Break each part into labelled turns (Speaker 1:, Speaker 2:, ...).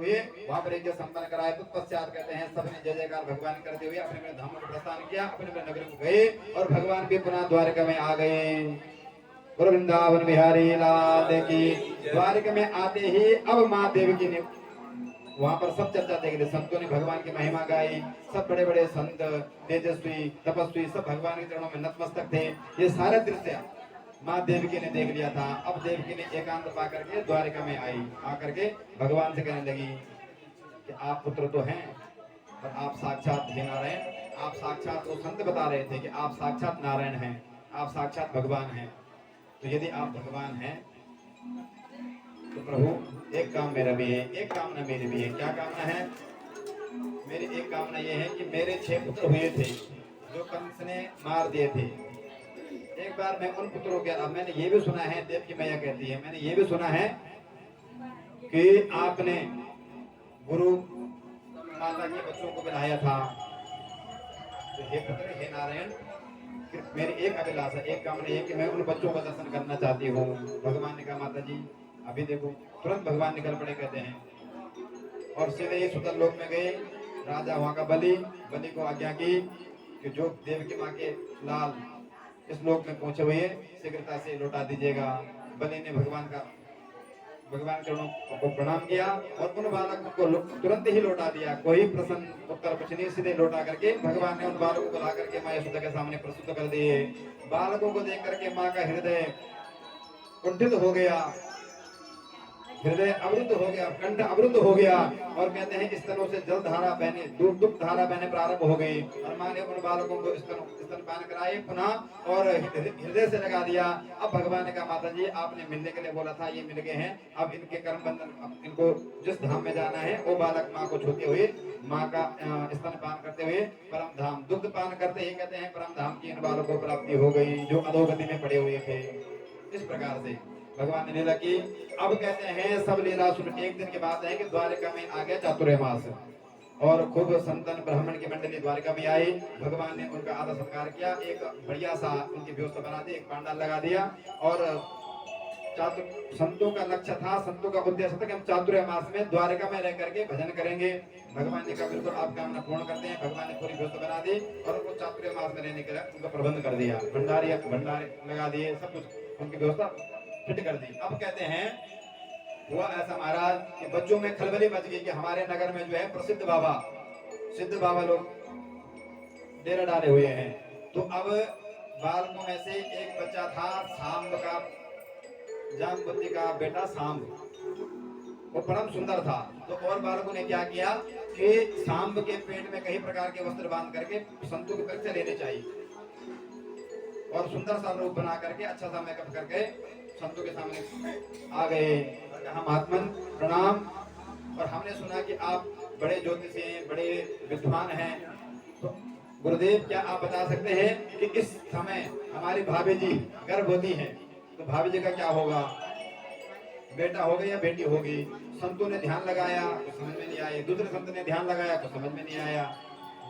Speaker 1: हुए वहां पर यज्ञ संपन्न कराया। तत्पश्चात कहते हैं सबने जय जयकार भगवान करते हुए अपने अपने धामों को प्रस्थान किया, अपने अपने नगर को गए और भगवान भी पुनः द्वारका में आ गए। वृंदावन बिहारी लाल की। द्वारका में आते ही अब माँ देवकी ने वहां पर सब चर्चा देख ली, संतों ने भगवान की महिमा गाई। सब बड़े बड़े संत तेजस्वी तपस्वी सब भगवान के चरणों में नतमस्तक थे। ये सारा दृश्य माँ देवकी ने देख लिया था। अब देवकी ने एकांत पा करके द्वारिका में आई, आकर के भगवान से कहने लगी कि आप पुत्र तो हैं पर आप साक्षात हे नारायण। आप साक्षात, वो संत बता रहे थे कि आप साक्षात नारायण हैं, आप साक्षात भगवान हैं। तो यदि आप भगवान हैं तो प्रभु एक काम मेरा भी है, एक कामना मेरी भी है। क्या कामना है? मेरी एक कामना ये है कि मेरे 6 पुत्र हुए थे जो कंस ने मार दिए थे। एक बार मैं उन पुत्रों के, अब मैंने ये भी सुना है, देव की मैया कहती है, मैंने ये भी सुना है कि आपने गुरु माता के बच्चों को बनाया था। तो हे पुत्र हे नारायण, मेरी एक अभिलाषा, एक कामना ये कि मैं उन बच्चों का दर्शन करना चाहती हूँ। भगवान ने कहा माता जी अभी देखो। तुरंत भगवान निकल पड़े कहते हैं और सीधे ही सुतल लोक में गए। राजा वहां का बलि को आज्ञा की कि जो देव की माँ के लाल इस लोक में पहुंचे हुए शीघ्रता से लौटा दीजिएगा। बलि ने भगवान चरणों को प्रणाम किया और उन बालकों को तुरंत ही लौटा दिया। कोई प्रश्न उत्तर कुछ नहीं, सीधे लौटा करके भगवान ने उन बालकों को ला करके माँ यशोदा के सामने प्रस्तुत कर दिए। बालकों को देख करके माँ का हृदय कुंठित हो गया, हृदय अवरुद्ध हो गया, कंठ अवरुद्ध हो गया और कहते हैं स्तनों से जल धारा बहने, दुग्ध धारा बहने प्रारंभ हो गई। और माँ ने उन बालकों को स्तनपान कराए पुनः और हृदय से लगा दिया। अब भगवान ने कहा माता जी आपने मिलने के लिए बोला था, ये मिल गए हैं। अब इनके कर्म बंधन, इनको जिस धाम में जाना है वो बालक माँ को छूते हुए माँ का स्तनपान करते हुए परम धाम, दुग्ध पान करते ही कहते हैं परम धाम की इन बालकों को प्राप्ति हो गई जो अधोगति में पड़े हुए थे। इस प्रकार से भगवान ने लीला की। अब कहते हैं सब लीला सुन। एक दिन की बात है कि द्वारिका में आ गया चातुर्मास और खूब संतन ब्राह्मण की मंडली द्वारिका में आई। भगवान ने उनका आदर सत्कार किया, एक बढ़िया सा उनकी व्यवस्था बना दी, एक पांडाल लगा दिया। और संतों का लक्ष्य था, संतों का उद्देश्य था कि हम चातुर्मास में द्वारिका में रह करके भजन करेंगे। भगवान ने कहा बिल्कुल आप कामना पूर्ण करते हैं। भगवान ने पूरी व्यवस्था बना दी और उनको चातुर्मास में रहने के लिए उनका प्रबंध कर दिया। भंडारी लगा दिए, सब कुछ उनकी व्यवस्था फिट कर दी। अब कहते हैं हुआ ऐसा महाराज कि बच्चों में खलबली मच गई कि हमारे नगर में जो है प्रसिद्ध बाबा, सिद्ध बाबा लोग डेरा डाले हुए हैं। तो अब बालकों में से एक बच्चा था सांब का, जामवती का बेटा सांब, वो परम सुंदर था। तो और बालकों ने क्या किया कि सांब के पेट में कई प्रकार के वस्त्र बांध करके संतों की परीक्षा लेनी चाहिए और सुंदर सा रूप बना करके अच्छा सा मेकअप करके संतों के सामने आ गए। हम महात्मन प्रणाम, और हमने सुना कि आप बड़े ज्योतिषी हैं, बड़े विद्वान हैं। तो गुरुदेव क्या आप बता सकते हैं कि इस समय हमारी भाभी जी गर्भवती हैं, तो भाभी जी का क्या होगा, बेटा होगा या बेटी होगी? संतों ने ध्यान लगाया तो समझ में नहीं आया, दूसरे संत ने ध्यान लगाया तो समझ में नहीं आया।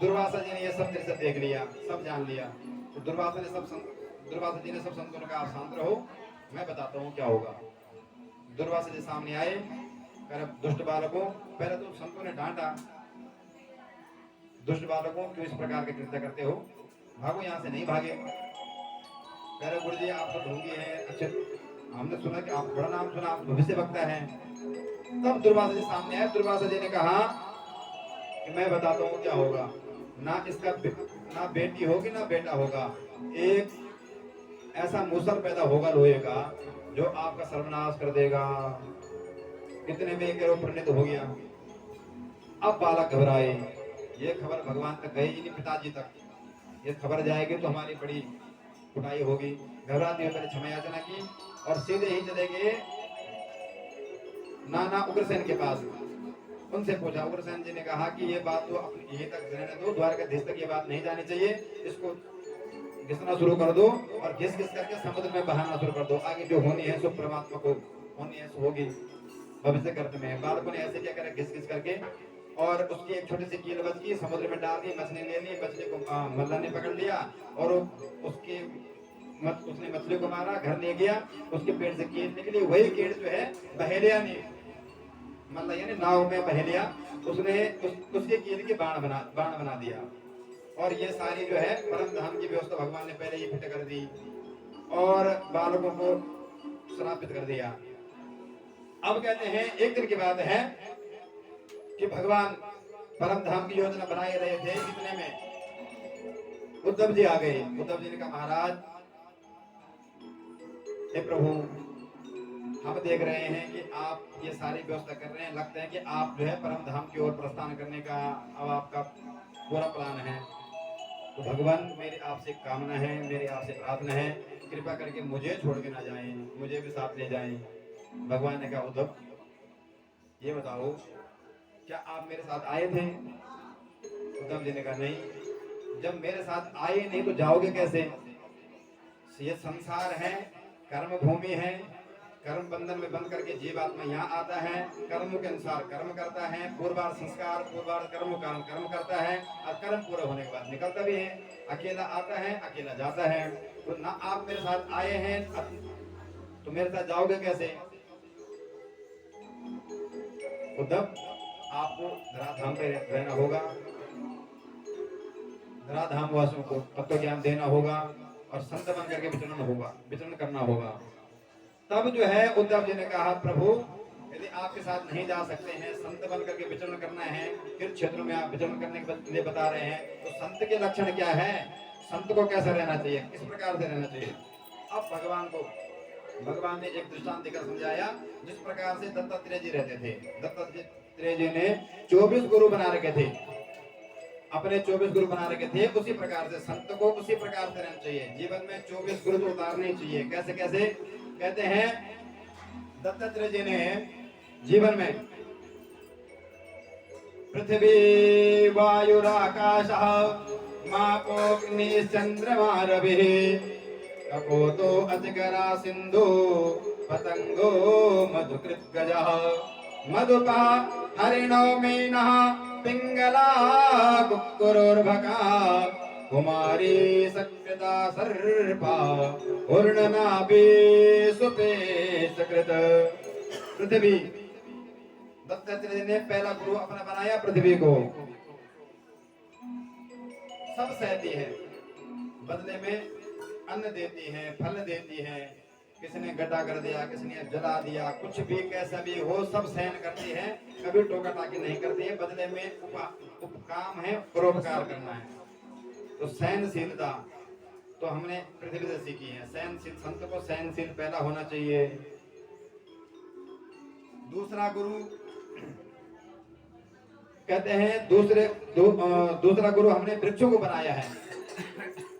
Speaker 1: दुर्वासा जी ने ये सब दृश्य देख लिया, सब जान लिया। तो दुर्वासा जी ने सब संतों ने कहा शांत रहो, मैं बताता हूँ क्या होगा। दुर्वासा जी सामने आए, कह दुष्ट बालकों, पहले तो संतों ने डांटा, दुष्ट बालकों क्यों इस प्रकार के कृत्य करते हो, भागो यहाँ से। नहीं भागे। कह रहे गुरु जी आप तो ढोंगी हैं, अच्छे हमने सुना कि आप बड़ा नाम सुना, आप भविष्य वक्ता हैं। तब दुर्वासा जी सामने आए। दुर्वासा जी ने कहा कि मैं बताता हूँ क्या होगा, ना इसका ना बेटी होगी ना बेटा होगा, एक ऐसा मूसल पैदा होगा लोहे का जो आपका सर्वनाश कर देगा। कितने में करो परिणित हो गया। अब बालक घबराए, ये खबर भगवान तक गई नहीं, पिताजी तक ये खबर जाएगी तो हमारी बड़ी कुटाई होगी। घबराते हुए पहले क्षमा याचना की और सीधे ही चले गए नाना उग्रसेन के पास। उनसे पूछा, उग्रसेन जी ने कहा कि ये बात तो अपनी यहीं तक रहने दो, द्वारकाधीश तक ये बात नहीं जानी चाहिए, इसको घिसना शुरू कर दो और घिस घिस करके समुद्र में बहाना शुरू कर दो। आगे जो होनी है सो परमात्मा को होनी है सो होगी, भविष्य करते में। बालकों ने ऐसे क्या करे, घिस घिस करके और उसकी एक छोटी सी कील बच की, समुद्र में डाल दी, मछली ले ली, मछली को मल्ला ने पकड़ लिया और उसने मछली को मारा, घर ले गया, उसके पेट से कील निकली। वही कील जो है बहेलिया ने मतलब यानी नाव में बह लिया, उसने उसके कील के बाण बना दिया। और ये सारी जो है परम धाम की व्यवस्था भगवान ने पहले ही फिट कर दी और बालकों को श्रापित कर दिया। अब कहते हैं एक दिन की बात है कि भगवान परम धाम की योजना बनाए रहे थे, इतने में उद्धव जी आ गए। उद्धव जी ने कहा, महाराज हे प्रभु, हम देख रहे हैं कि आप ये सारी व्यवस्था कर रहे हैं, लगता है कि आप जो है परम धाम की ओर प्रस्थान करने का अब आपका पूरा प्लान है। तो भगवान मेरी आपसे कामना है, मेरी आपसे प्रार्थना है, कृपा करके मुझे छोड़ के ना जाएं, मुझे भी साथ ले जाएं। भगवान ने कहा, उद्धव ये बताओ क्या आप मेरे साथ आए थे? उद्धव जी ने कहा, नहीं। जब मेरे साथ आए नहीं तो जाओगे कैसे? ये संसार है, कर्म भूमि है, कर्म बंधन में बंध करके जीवात्मा यहाँ आता है, कर्मों के अनुसार कर्म करता है, पूर्वार संस्कार पूर्वार कर्मों का कर्म करता है और कर्म पूरा होने के बाद निकलता भी है। अकेला आता है, अकेला जाता है। तो ना आप मेरे साथ आए हैं तो मेरे साथ जाओगे कैसे? उद्धव, आपको धराधाम पे रहना होगा, धराधाम वासियों को तत्व ज्ञान देना होगा और संत बन करके विचरण करना होगा। तब जो है उद्धव जी ने कहा, प्रभु यदि आपके साथ नहीं जा सकते हैं, संत बन करके विचरण करना है, फिर क्षेत्रों में आप विचरण करने के लिए बता रहे हैं, तो संत के लक्षण क्या है, संत को कैसा रहना चाहिए, किस प्रकार से रहना चाहिए? अब भगवान ने एक दृष्टांत देकर समझाया, जिस प्रकार से दत्तात्रेय जी रहते थे। दत्तात्रेय जी ने 24 गुरु बना रखे थे, अपने 24 गुरु बना रखे थे, उसी प्रकार से संत को उसी प्रकार से रहना चाहिए। जीवन में 24 गुरु तो उतारने चाहिए। कैसे कैसे? कहते हैं दत्तात्रेय जी ने जीवन में पृथ्वी वायुराकाशः मापोऽग्निश्चन्द्रमा रविः कपोतो अजगरा सिंधु पतंगो मधुकृतगजः मधुपा हरिणो मीनः पिंगला कुक्कुरोर्भका कुमारी सकृता सर्पा उर्णनाभि सुपे सकृत। पृथ्वी, दत्तात्रेय ने पहला गुरु अपना बनाया पृथ्वी को। सब सहती है, बदले में अन्न देती है, फल देती है। किसी ने गड्ढा कर दिया, किसी ने जला दिया, कुछ भी कैसा भी हो सब सहन करती है, कभी टोका टाकी नहीं करती है। बदले में उपकाम है, परोपकार करना है। तो सहनशीलता तो हमने पृथ्वी से सीखी है। सहनशील, संत को सहनशील पहला होना चाहिए। दूसरा गुरु कहते हैं दूसरा गुरु हमने वृक्षों को बनाया है।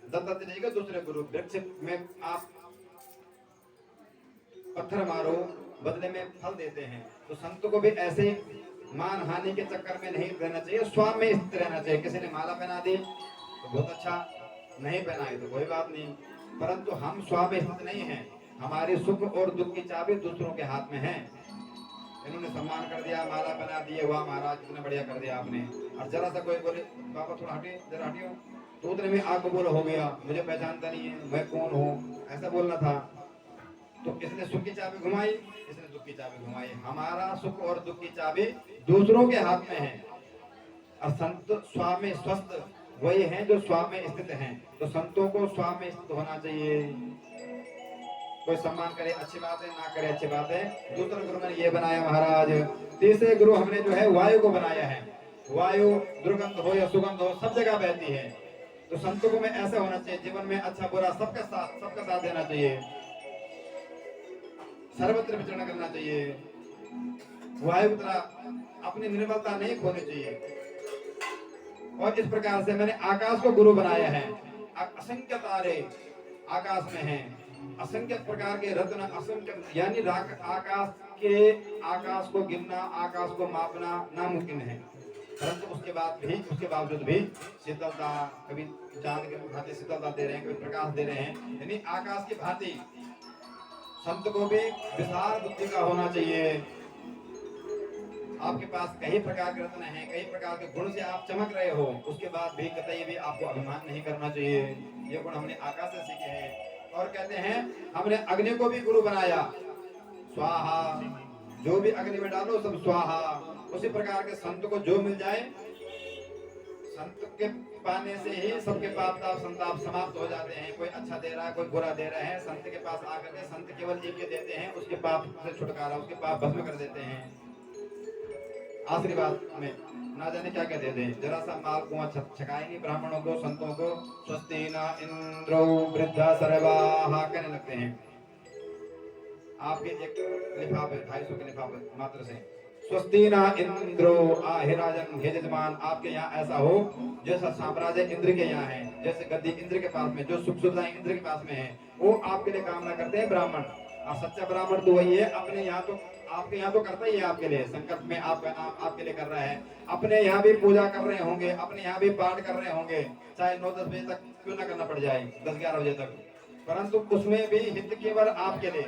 Speaker 1: दत्तात्रेय का दूसरे गुरु, वृक्ष में आप पत्थर मारो, बदले में फल देते हैं। तो संत को भी ऐसे मान हानि के चक्कर में नहीं रहना चाहिए, स्वाम में स्थित रहना चाहिए। किसी ने माला पहना दी तो बहुत अच्छा, नहीं पहनाई तो कोई बात नहीं, परंतु हम स्वाम में स्थित नहीं हैं। हमारे सुख और दुख की चाबी दूसरों के हाथ में है। इन्होंने सम्मान कर दिया, माला बना दिए, वाह महाराज कितना बढ़िया कर दिया आपने। और जरा सा कोई बोले, बाबा थोड़ा हटिए, जरा हटियो, तो उतने में आग बोल हो गया, मुझे पहचानता नहीं है, मैं कौन हूँ, ऐसा बोलना था। तो इसने सुख की चाबी घुमाई, इसने दुख की चाबी घुमाई। हमारा सुख और दुख की चाबी दूसरों के हाथ में है। और संत स्वामी स्वस्थ वही हैं जो स्वामी स्थित हैं। तो संतों को स्वामी स्थित होना चाहिए। कोई सम्मान करे अच्छी बात है, ना करे अच्छी बात है। दूसरा गुरु मैंने ये बनाया महाराज। तीसरे गुरु हमने जो है वायु को बनाया है। वायु दुर्गंध हो या सुगंध हो सब जगह बहती है। तो संतों को में ऐसा होना चाहिए, जीवन में अच्छा बुरा सबका साथ देना चाहिए, सर्वत्र विचरण करना चाहिए। वायु की तरह अपनी निर्मलता नहीं खोनी चाहिए। और इस प्रकार से मैंने आकाश को गुरु बनाया है। असंख्य तारे आकाश में हैं, असंख्य प्रकार के रत्न, असंख्य यानी आकाश को गिनना, आकाश को मापना नामुमकिन है। परंतु उसके बावजूद भी शीतलता, कभी चांद के भांति शीतलता दे रहे हैं, कभी प्रकाश दे रहे हैं। यानी आकाश की भांति संत को भी विशाल बुद्धि का होना चाहिए। आपके पास कई प्रकार के रत्न हैं, कई प्रकार के गुण से आप चमक रहे हो, उसके बाद भी कतई भी आपको अभिमान नहीं करना चाहिए। ये गुण हमने आकाश से सीखे हैं। और कहते हैं हमने अग्नि को भी गुरु बनाया। स्वाहा जो भी अग्नि में डालो सब स्वाहा। उसी प्रकार के संत को जो मिल जाए, संत के पाने से ही सबके पाप ताप संताप समाप्त हो जाते हैं। कोई अच्छा दे रहा है, कोई बुरा दे रहा है, संत के पास आकर के संत केवल एक ही देते हैं, उसके पाप से छुटकारा, उसके पाप भस्म कर देते हैं। आशीर्वाद में ना जाने क्या क्या दे दें, जरा सा माल कुआं छकाएंगे ब्राह्मणों को, संतों को। स्वस्ति न इंद्रो वृद्धा सर्वाहा कहने लगते हैं। आपके एक लिफाफे 250 के लिफाफे मात्र से स्वस्ति न इंद्रो राजन हे जजमान, आपके यहाँ ऐसा हो जैसा साम्राज्य इंद्र के यहाँ है, जैसे गद्दी इंद्र के पास में, जो सुख सुविधाएं इंद्र के पास में है, वो आपके लिए कामना करते हैं ब्राह्मण। और सच्चा ब्राह्मण तो वही है, अपने यहाँ तो आपके यहाँ तो करता ही है आपके लिए, संकल्प में आपका नाम आपके लिए कर रहा है। अपने यहाँ भी पूजा कर रहे होंगे, अपने यहाँ भी पाठ कर रहे होंगे, चाहे 9-10 बजे तक क्यों ना करना पड़ जाए, 10-11 बजे तक, परंतु उसमें भी हित केवल आपके लिए।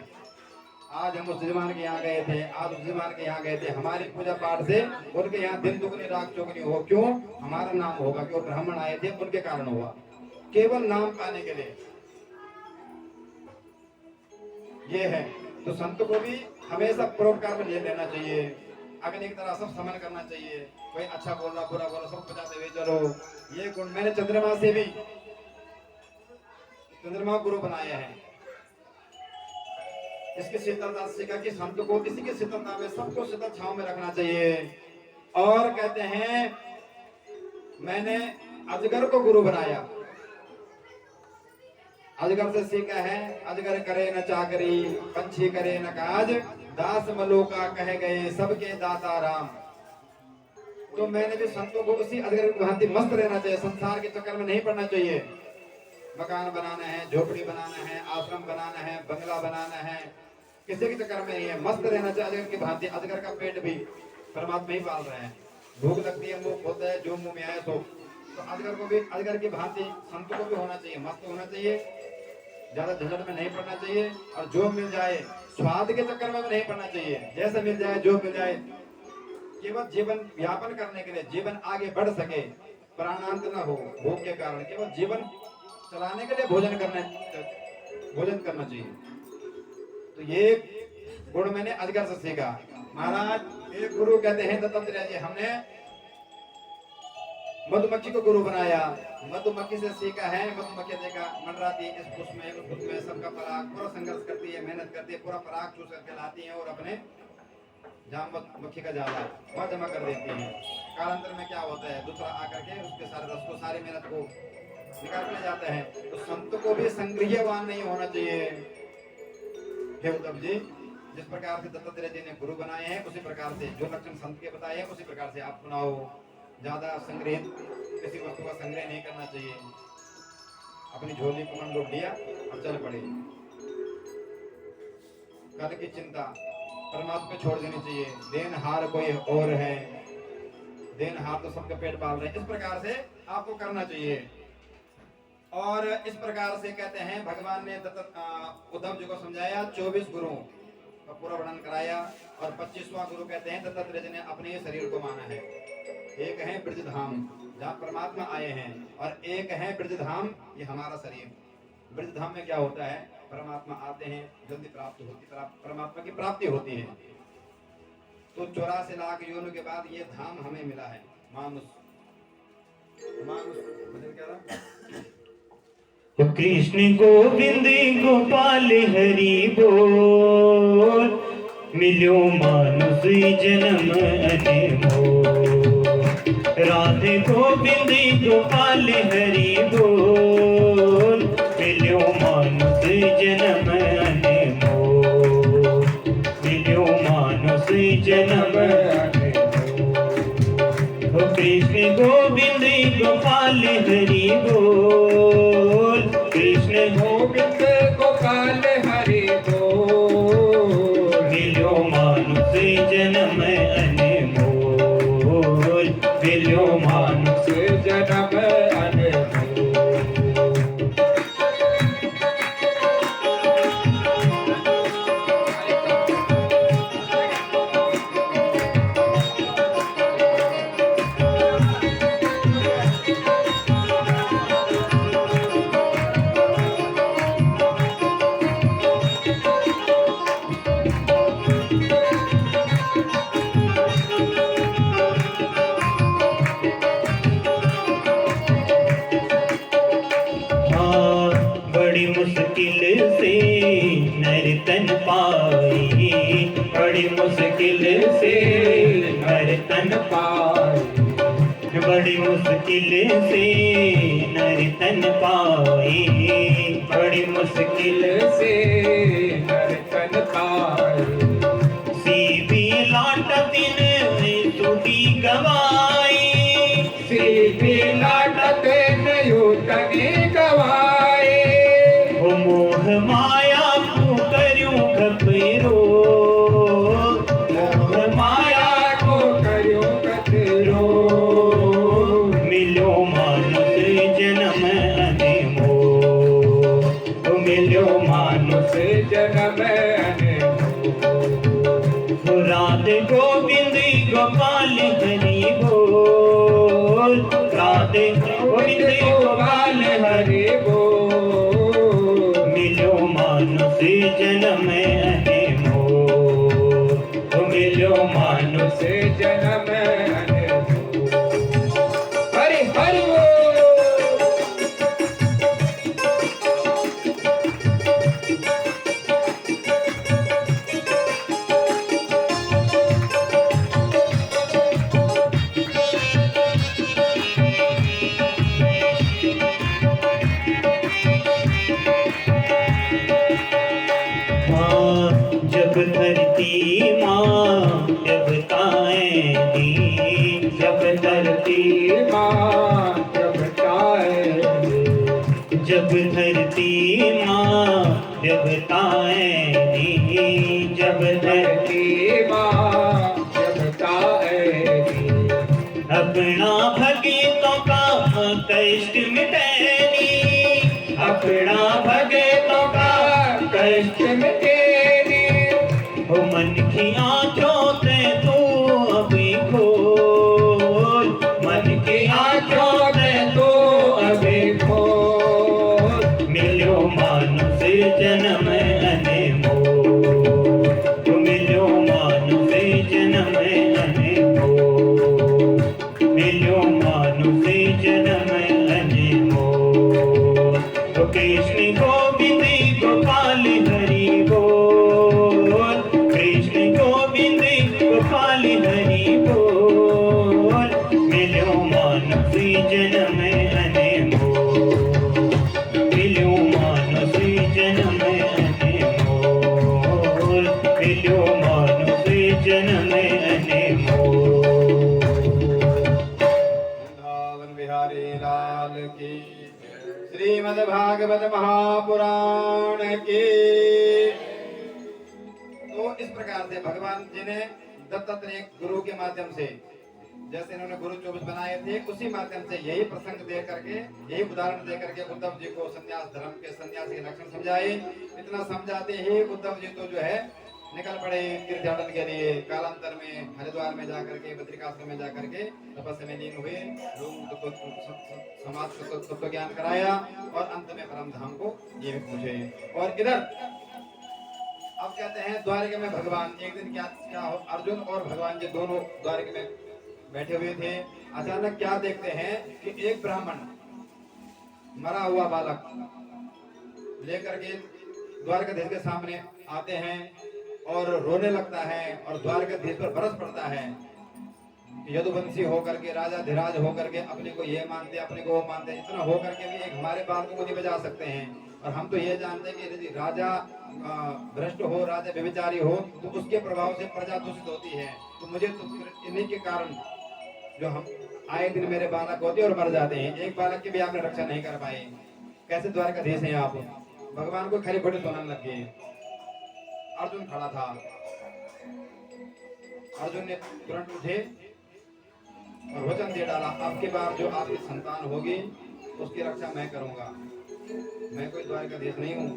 Speaker 1: आज हम उस यजमान के यहाँ गए थे, आज उस यजमान के यहाँ गए थे, हमारी पूजा पाठ से उनके यहाँ दिन दुगनी रात चौगनी हो, क्यों? हमारा नाम होगा, क्यों? ब्राह्मण आए थे उनके कारण हुआ, केवल नाम पाने के लिए। ये है तो संत को भी हमेशा परोपकार में ले लेना चाहिए, अग्नि की तरह सब समन करना चाहिए। कोई अच्छा बोल रहा, बुरा बोल रहा, सब बजाते हुए चलो। ये गुण मैंने चंद्रमा से भी, चंद्रमा गुरु बनाया है। इसकी शीतलता से सीखा कि संत को किसी की शीतलता में, सबको शीतल छांव में रखना चाहिए। और कहते हैं मैंने अजगर को गुरु बनाया, अजगर से सीखा है, अजगर करे न चाकरी, पंछी करे न काज, दास मलोका कह गए सबके दाता राम। तो मैंने भी संतों को उसी अजगर की भांति मस्त रहना चाहिए, संसार के चक्कर में नहीं पड़ना चाहिए। मकान बनाना है, झोपड़ी बनाना है, आश्रम बनाना है, बंगला बनाना है, किसी के चक्कर में नहीं है, मस्त रहना चाहिए अजगर की भांति। अजगर का पेट भी परमात्मा ही पाल रहे हैं, भूख लगती है मुंह खोलता है, जो मुंह में आए तो अजगर को भी अजगर की भांति संतों को भी होना चाहिए, मस्त होना चाहिए, ज्यादा झंझट में नहीं पड़ना चाहिए। और जो मिल जाए स्वाद के चक्कर में भी नहीं पड़ना चाहिए, जैसे मिल जाए जो मिल जाए, केवल जीवन यापन करने के लिए, जीवन आगे बढ़ सके, प्राणांत न हो भूख के कारण, केवल जीवन चलाने के लिए भोजन करना चाहिए। तो ये गुण मैंने अजगर से सीखा। महाराज एक गुरु कहते हैं दत्तात्रेय जी, हमने मधुमक्खी को गुरु बनाया, मधुमक्खी से सीखा है। मधुमक्खी देखा मंडराती है, इस पुष्प में उस पुष्प में, सबका पराग पूरा संघर्ष करती है, मेहनत करती है, पूरा पराग चूस करके लाती है और अपने जहाँ मक्खी का जाला वहाँ जमा कर देती है। कालांतर में क्या होता है, दूसरा आकर के उसके सारे रस को, सारी मेहनत को निकाल के जाता है। तो संत को भी संग्रहवान नहीं होना चाहिए। हे उद्धव जी, जिस प्रकार से दत्तात्रेय जी ने गुरु बनाए हैं, उसी प्रकार से जो लक्षण संत के बताए हैं, उसी प्रकार से आप सुनाओ। ज्यादा संग्रहित किसी वस्तु का संग्रह नहीं करना चाहिए। अपनी झोली को मन लूट लिया और चल पड़े। कल की चिंता परमात्मा पे छोड़ देनी चाहिए। देनहार कोई और है, देनहार तो सबका पेट पाल रहे हैं। इस प्रकार से आपको करना चाहिए। और इस प्रकार से कहते हैं भगवान ने उद्धव जी को समझाया, 24 गुरुओं का पूरा वर्णन कराया। और 25वां गुरु कहते हैं दत्तात्रेय जी ने अपने ही शरीर को माना है। एक है ब्रजधाम जहाँ परमात्मा आए हैं, और एक है ब्रजधाम, ये हमारा शरीर। ब्रजधाम में क्या होता है, परमात्मा आते हैं, जल्दी परमात्मा की प्राप्ति होती है। तो 84 लाख योनियों के बाद ये धाम हमें मिला है, मानुष।
Speaker 2: कृष्ण गोविंद गोपाल हरि बोल, मिलो मानुष जन्म अनमोल। राधे गोविंद गोपाल हरि बोल, मिलो मानुष जन्म अनमोल। मिलो मानुष जन्म अनमोल। कृष्ण गोविंद गोपाल हरि बोल, कृष्ण
Speaker 3: गोविंद गोपाल हरि बोल,
Speaker 2: मिलो मानुष जन्म अनमोल। मिलो मानुष
Speaker 3: जन्म अनमोल। तन पाए
Speaker 2: बड़ी मुश्किल से नर तन पाए बड़ी मुश्किल
Speaker 3: से नर तन पाए
Speaker 2: सीधी लाट दिन सुधी गवाई
Speaker 3: सीधी लाटते नयूतनी गवाए
Speaker 2: ओ मोह माया को करूं खपरो मोह माया
Speaker 3: को करो कतरो
Speaker 2: मिलो मानुष जन्म अनमोल ओ मिलो मानुष
Speaker 3: जन्म
Speaker 2: राधे गोविंद गोपाल हरि बोल राधे गोविंद गोपाल हरि
Speaker 3: बोल
Speaker 2: मिलो मानुष जन्म अनमोल ओ मिलो मानुष
Speaker 3: जन्म हरि हरि बोल
Speaker 2: माँ जब धरती माँ जब ताएंगी जब धरती
Speaker 3: माँ जब ताए
Speaker 2: जब धरती माँ जब ताएंगी जब धरती
Speaker 3: माँ जब ताएगी
Speaker 2: अपना भगतों का कष्ट मिटेगी अपना भगतों का
Speaker 3: कष्ट मिटेगी
Speaker 2: हो मन की आंखों से तू अभी खोल मन की आंखों से तू अभी
Speaker 3: खोल
Speaker 2: मिलो मानुष जन्म अनमोल मिलो मानुष जन्म अनमोल मिलो मानुष जन्म अनमोल तो कृष्ण गोविंद गोपाल हरि बोल कृष्ण गोविंद गोपाल हरि बोल मिलो मानुष जन्म अनमोल मिलो मानुष जन्म अनमोल मिलो मानुष जन्म अनमोल
Speaker 1: वृंदावन बिहारी लाल की श्रीमद् भागवत महापुराण की। तो इस प्रकार से भगवान जी ने दत्तात्रेय गुरु के माध्यम से जैसे इन्होंने गुरु 24 बनाए थे उसी माध्यम से यही प्रसंग दे करके यही उदाहरण दे करके उद्धव जी को संन्यास धर्म के सन्यास के लक्षण समझाए। इतना समझाते ही उद्धव जी तो जो है निकल पड़े तीर्थयाटन के लिए। कालांतर में हरिद्वार में जाकर के बद्रिकाश्रम में जाकर के तपस्या में लीन हुए, लोगों को समाज को तत्व ज्ञान कराया और अंत में परम धाम को ये भी पूछे। और इधर अब कहते हैं द्वारिका में भगवान एक दिन क्या हो, अर्जुन और भगवान जी दोनों द्वारिका में बैठे हुए थे। अचानक क्या देखते हैं कि एक ब्राह्मण मरा हुआ बालक लेकर के द्वारकाधीश के सामने आते हैं और रोने लगता है और द्वारकाधीश पर बरस पड़ता है। यदुवंशी होकर के राजा धीराज होकर के अपने को ये मानते अपने को वो मानते, इतना होकर के भी एक हमारे बालकों को नहीं बचा सकते हैं। और हम तो ये जानते हैं कि यदि राजा भ्रष्ट हो, राजा व्यभिचारी हो तो उसके प्रभाव से प्रजा दूषित होती है। तो मुझे तो इन्हीं के कारण जो हम आए दिन मेरे बालक होते और मर जाते हैं, एक बालक की भी आपने रक्षा नहीं कर पाए। कैसे द्वारकाधीश हैं आप? भगवान को खरी खोटी सुनाने लग गए। अर्जुन खड़ा था, अर्जुन ने तुरंत उठे और वचन दे डाला, आपके बार जो आपकी संतान होगी उसकी रक्षा मैं करूंगा, मैं कोई द्वारकाधीश नहीं हूँ।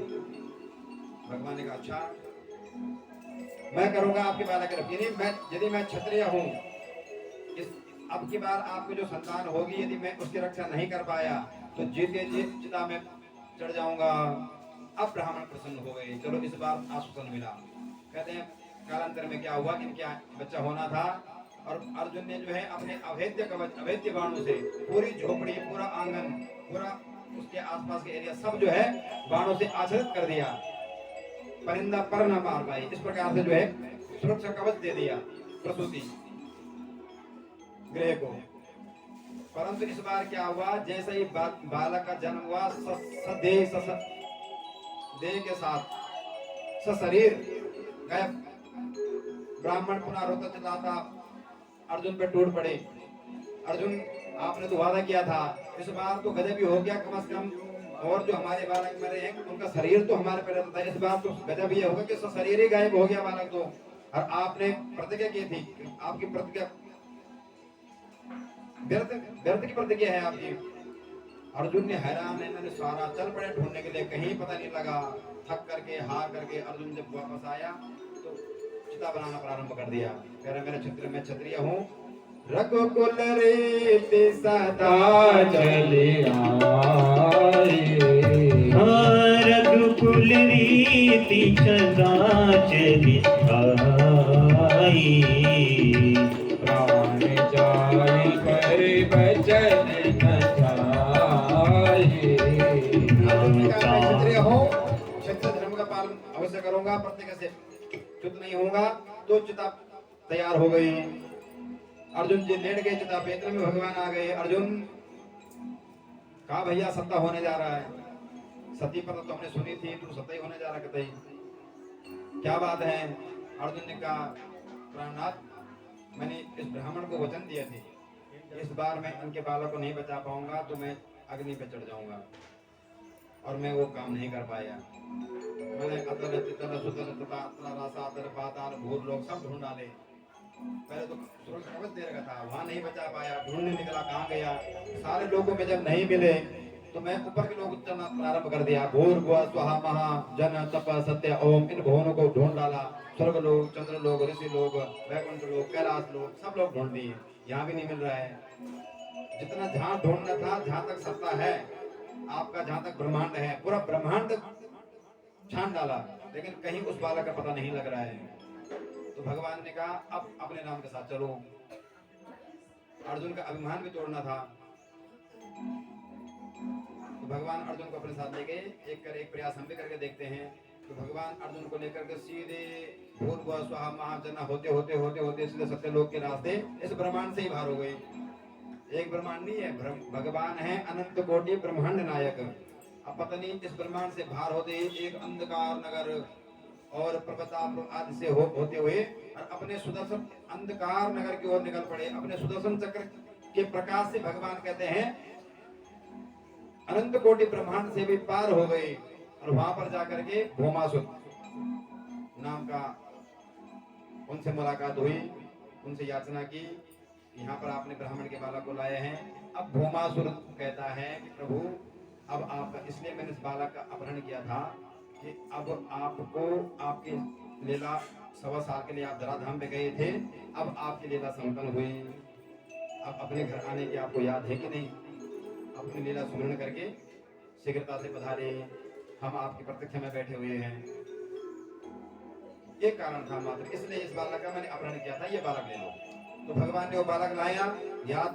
Speaker 1: भगवान ने कहा अच्छा मैं करूंगा आपके बालक की रक्षा। यदि मैं क्षत्रिय हूँ, इस अब की बार आपकी जो संतान होगी यदि मैं उसकी रक्षा नहीं कर पाया तो जीते जी चिता में चढ़ जाऊंगा। अब ब्राह्मण प्रसन्न हो गए, चलो इस बार आश्वासन मिला। कहते हैं कालांतर में क्या हुआ, इनके बच्चा होना था और अर्जुन ने जो है अपने अभेद्य कवच अभेद्य बाणों से पूरी झोपड़ी, पूरा आंगन, पूरा उसके आसपास के एरिया सब जो है बाणों से आच्छादित कर दिया। परिंदा पर न मार पाई, इस प्रकार से जो है सुरक्षा कवच दे दिया प्रसूति। गृह को। परंतु इस बार क्या हुआ, जैसे ही बालक का जन्म हुआ देह के साथ सशरीर गायब। ब्राह्मण पुनः रोता चिल्लाता अर्जुन पे टूट पड़े। अर्जुन, आपने तो वादा किया था, इस बार तो गजब ही हो गया, कम से कम और जो हमारे बालक मरे हैं उनका शरीर तो हमारे पे रहता था, इस बार तो गजब ये होगा कि शरीर ही गायब हो गया बालक तो। और आपने प्रतिज्ञा की थी, आपकी प्रतिज्ञा व्यर्थ व्यर्थ की प्रतिज्ञा है आपकी। अर्जुन ने हैरान है, मैंने सारा चल पड़े ढूंढने के लिए, कहीं पता नहीं लगा। थक करके हार करके अर्जुन जब वापस आया तो चिता बनाना प्रारंभ कर दिया। कह रहा मेरा क्षत्रिय, मैं क्षत्रिय हूँ। रघुकुल रीति सदा
Speaker 3: चले आए,
Speaker 2: रघुकुल रीति सदा चली आई।
Speaker 3: प्राण जाए पर वचन न जाए।
Speaker 1: क्षत्रिय हूँ, क्षत्रिय धर्म का पालन अवश्य करूंगा, प्रतिज्ञा से च्युत नहीं होगा। तो चिता तैयार हो गई। अर्जुन जी लेट गए चिता पे, इतने में भगवान आ गए। अर्जुन कहा भैया सत्ता होने जा रहा है। सती पर तो हमने सुनी थी, तू सत्ता ही होने जा रहा है, कतई क्या बात है। अर्जुन ने कहा प्राणनाथ, मैंने इस ब्राह्मण को वचन दिए थे, इस बार मैं इनके बालक को नहीं बचा पाऊंगा तो मैं अग्नि पे चढ़ जाऊंगा, और मैं वो काम नहीं कर पाया। मैंने अतल चितल सुतल तथा रासातल पाताल भूर लोग सब ढूंढ डाले। पहले तो सूरज कवच दे रखा था, वहां नहीं बचा पाया, ढूंढने निकला, कहाँ गया। सारे लोगों में जब नहीं मिले तो मैं ऊपर के लोग चलना प्रारंभ कर दिया। भूर भुआ स्वाहा महा जन तप सत्य ओम, इन भुवनों को ढूंढ डाला। स्वर्ग लोग, चंद्र लोग, ऋषि लोग, वैकुंठ लोग, कैलाश लोग, सब लोग ढूंढ दिए, यहाँ भी नहीं मिल रहा है। जितना जहाँ ढूंढना था, जहाँ तक सत्ता है आपका, जहाँ तक ब्रह्मांड है, पूरा ब्रह्मांड छान डाला, लेकिन कहीं उस बालक का पता नहीं लग रहा है। तो भगवान ने कहा अब अपने नाम के साथ चलो। अर्जुन का अभिमान भी तोड़ना था। तो भगवान अर्जुन को अपने साथ ले गए। एक प्रयास हम भी करके देखते हैं। तो भगवान अर्जुन को लेकर के सीधे भूर्भुवः स्वः महाजना होते होते होते होते सीधे सत्यलोक के रास्ते इस ब्रह्मांड से ही बाहर हो गए। एक ब्रह्मांड नहीं है, भगवान है अनंत कोटि ब्रह्मांड नायक। अब पता नहीं इस ब्रह्मांड से बाहर होते एक अंधकार नगर और पर्वताप आदि से होते हुए और अपने सुदर्शन अंधकार नगर की ओर निकल पड़े। अपने सुदर्शन चक्र के प्रकाश से भगवान कहते हैं अनंत कोटि ब्रह्मांड से भी पार हो गए। और वहां पर जाकर के भौमासुर नाम का उनसे मुलाकात हुई, उनसे याचना की, यहाँ पर आपने ब्राह्मण के बालक को लाए हैं। अब भौमासुर कहता है कि प्रभु अब आप, इसलिए मैंने इस बालक का अपहरण किया था कि अब आपको आपकी लीला 1.25 साल के लिए आप धराधाम पे गए थे, अब आपकी लीला संपन्न हुई। अब अपने घर आने की आपको याद है कि नहीं? अपनी लीला स्मरण करके शीघ्रता से पधारे, हम आपकी प्रतीक्षा में बैठे हुए हैं। एक कारण था मात्र, इसलिए इस बालक का मैंने अपहरण किया था, ये बालक ले लो। तो भगवान ने वो बालक लाया, याद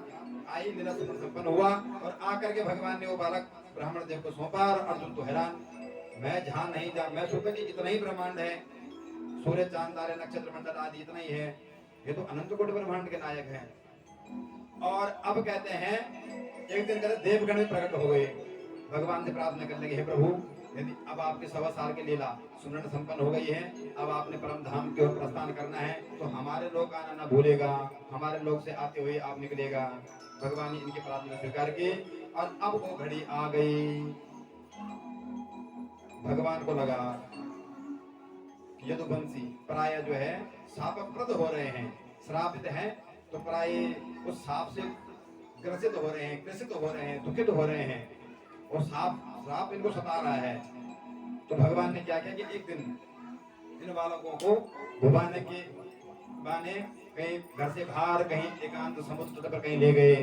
Speaker 1: आई, लीला संपन्न हुआ और आकर के भगवान ने वो बालक ब्राह्मण देव को सौंपा। और अर्जुन तो हैरान, मैं जहाँ नहीं जा, मैं सोचा कि इतना ही ब्रह्मांड है, सूर्य चांद तारे नक्षत्र मंडल आदि इतना ही है, ये तो अनंत कोटि ब्रह्मांड के नायक हैं। और अब कहते हैं एक दिन कहते देवगण में प्रकट हो गए, भगवान से प्रार्थना करने लगे, हे प्रभु यदि अब आपके 1.25 साल की लीला सुमरण संपन्न हो गई है, अब आपने परम धाम की ओर प्रस्थान करना है, तो हमारे लोग आना ना भूलेगा, हमारे लोग से आते हुए आप निकलेगा। भगवान ने इनकी प्रार्थना स्वीकार की और अब वो घड़ी आ गई। भगवान को लगा यदुवंशी प्राय जो है शापप्रद हो रहे हैं, श्रापित हैं, तो प्राय उस शाप से ग्रसित हो रहे हैं, ग्रसित हो रहे हैं, दुखित हो रहे हैं और श्राप इनको सता रहा है। तो भगवान ने क्या किया कि एक दिन इन बालकों को घुमाने के बहाने कहीं घर से बाहर, कहीं एकांत समुद्र तट पर कहीं ले गए।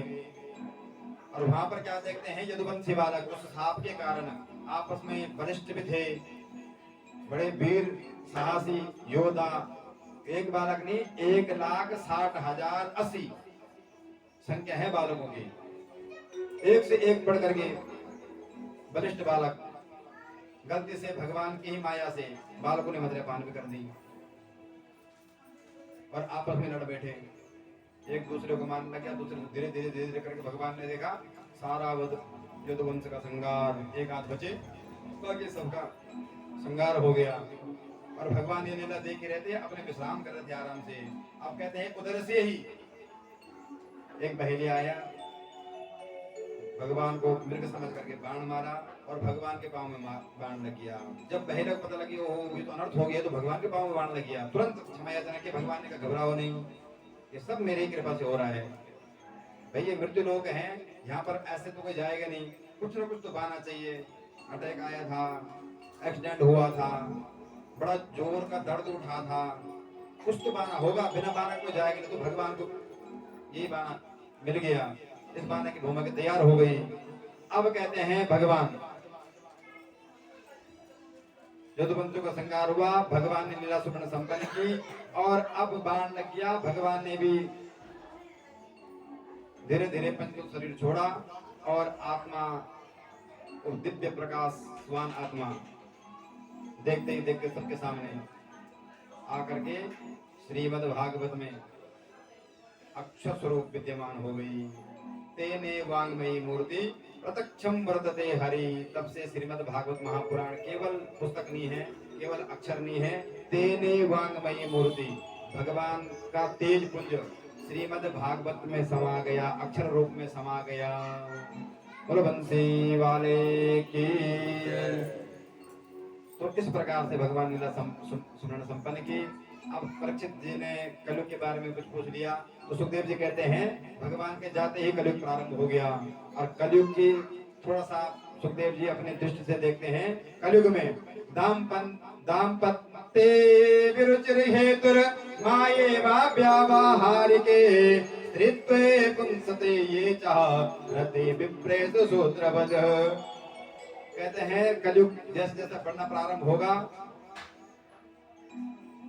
Speaker 1: और वहां पर क्या देखते हैं, यदुवंशी बालक उस श्राप के कारण आपस में बलिष्ठ भी थे, बड़े वीर साहसी योद्धा। एक बालक नहीं, 1,60,080 संख्या है बालकों की, एक से एक बढ़ करके बलिष्ठ बालक। गलती से भगवान की ही माया से बालकों ने मदिरापान भी कर दी और आपस में लड़ बैठे। एक दूसरे को मारने लग गया, दूसरे धीरे धीरे धीरे धीरे करके भगवान ने देखा सारा यदुवंश का संगार, एक आध बचे बाकी सबका संगार हो गया। और भगवान ये लीला देख के रहते अपने विश्राम कर रहे थे आराम से। अब कहते हैं उधर से ही एक बहेली आया, भगवान को मृग समझ करके बाण मारा और भगवान के पांव में बाण लग गया। जब बहेले को पता लगी ओह ये तो अनर्थ हो गया, तो भगवान के पांव में बाण लग गया। तुरंत क्षमा याचना की, भगवान ने कहा घबराओ नहीं, ये सब मेरी कृपा से हो रहा है। भाई ये मृत्यु लोग हैं, यहाँ पर ऐसे तो कोई जाएगा नहीं, कुछ ना कुछ तो बाना चाहिए। अटैक आया था, एक्सीडेंट हुआ था, बड़ा जोर का दर्द उठा था, कुछ तो बाना होगा, बिना बाना कोई जाएगा नहीं। तो भगवान को यही बाना मिल गया, इस बाने की भूमि तैयार हो गई। अब कहते हैं भगवान यदुवंशों का संगार हुआ, भगवान ने लीला सुपर्ण संपन्न की और अब बाण लग गया। भगवान ने भी धीरे धीरे पंचभूत शरीर छोड़ा और आत्मा दिव्य प्रकाश स्वान आत्मा देखते ही देखते सबके सामने आकर के श्रीमद् भागवत में अक्षर स्वरूप विद्यमान हो गई। तेने वांगमयी मूर्ति प्रत्यक्षम वर्तते हरि। तब से श्रीमद् भागवत महापुराण केवल पुस्तक नहीं है, केवल अक्षर नहीं है, तेने वांगमयी मूर्ति भगवान का तेज पुंज श्रीमद् भागवत में समा गया, अक्षर रूप में समा गया। बोलो बंसी वाले की। तो इस प्रकार से भगवान लीला सुमरण संपन्न की। अब परीक्षित जी ने कलयुग के बारे में कुछ पूछ लिया, तो सुखदेव जी कहते हैं भगवान के जाते ही कलयुग प्रारंभ हो गया। और कलयुग की थोड़ा सा सुखदेव जी अपने दृष्टि से देखते हैं। कलयुग में दाम्पत्ये विरुचिर हेतुर मायेवा व्यावहारिके स्त्रीत्वे पुंसते ये चाहते विप्रेत सूत्रवद। कहते हैं कलयुग जैसे जैसे बढ़ना प्रारंभ होगा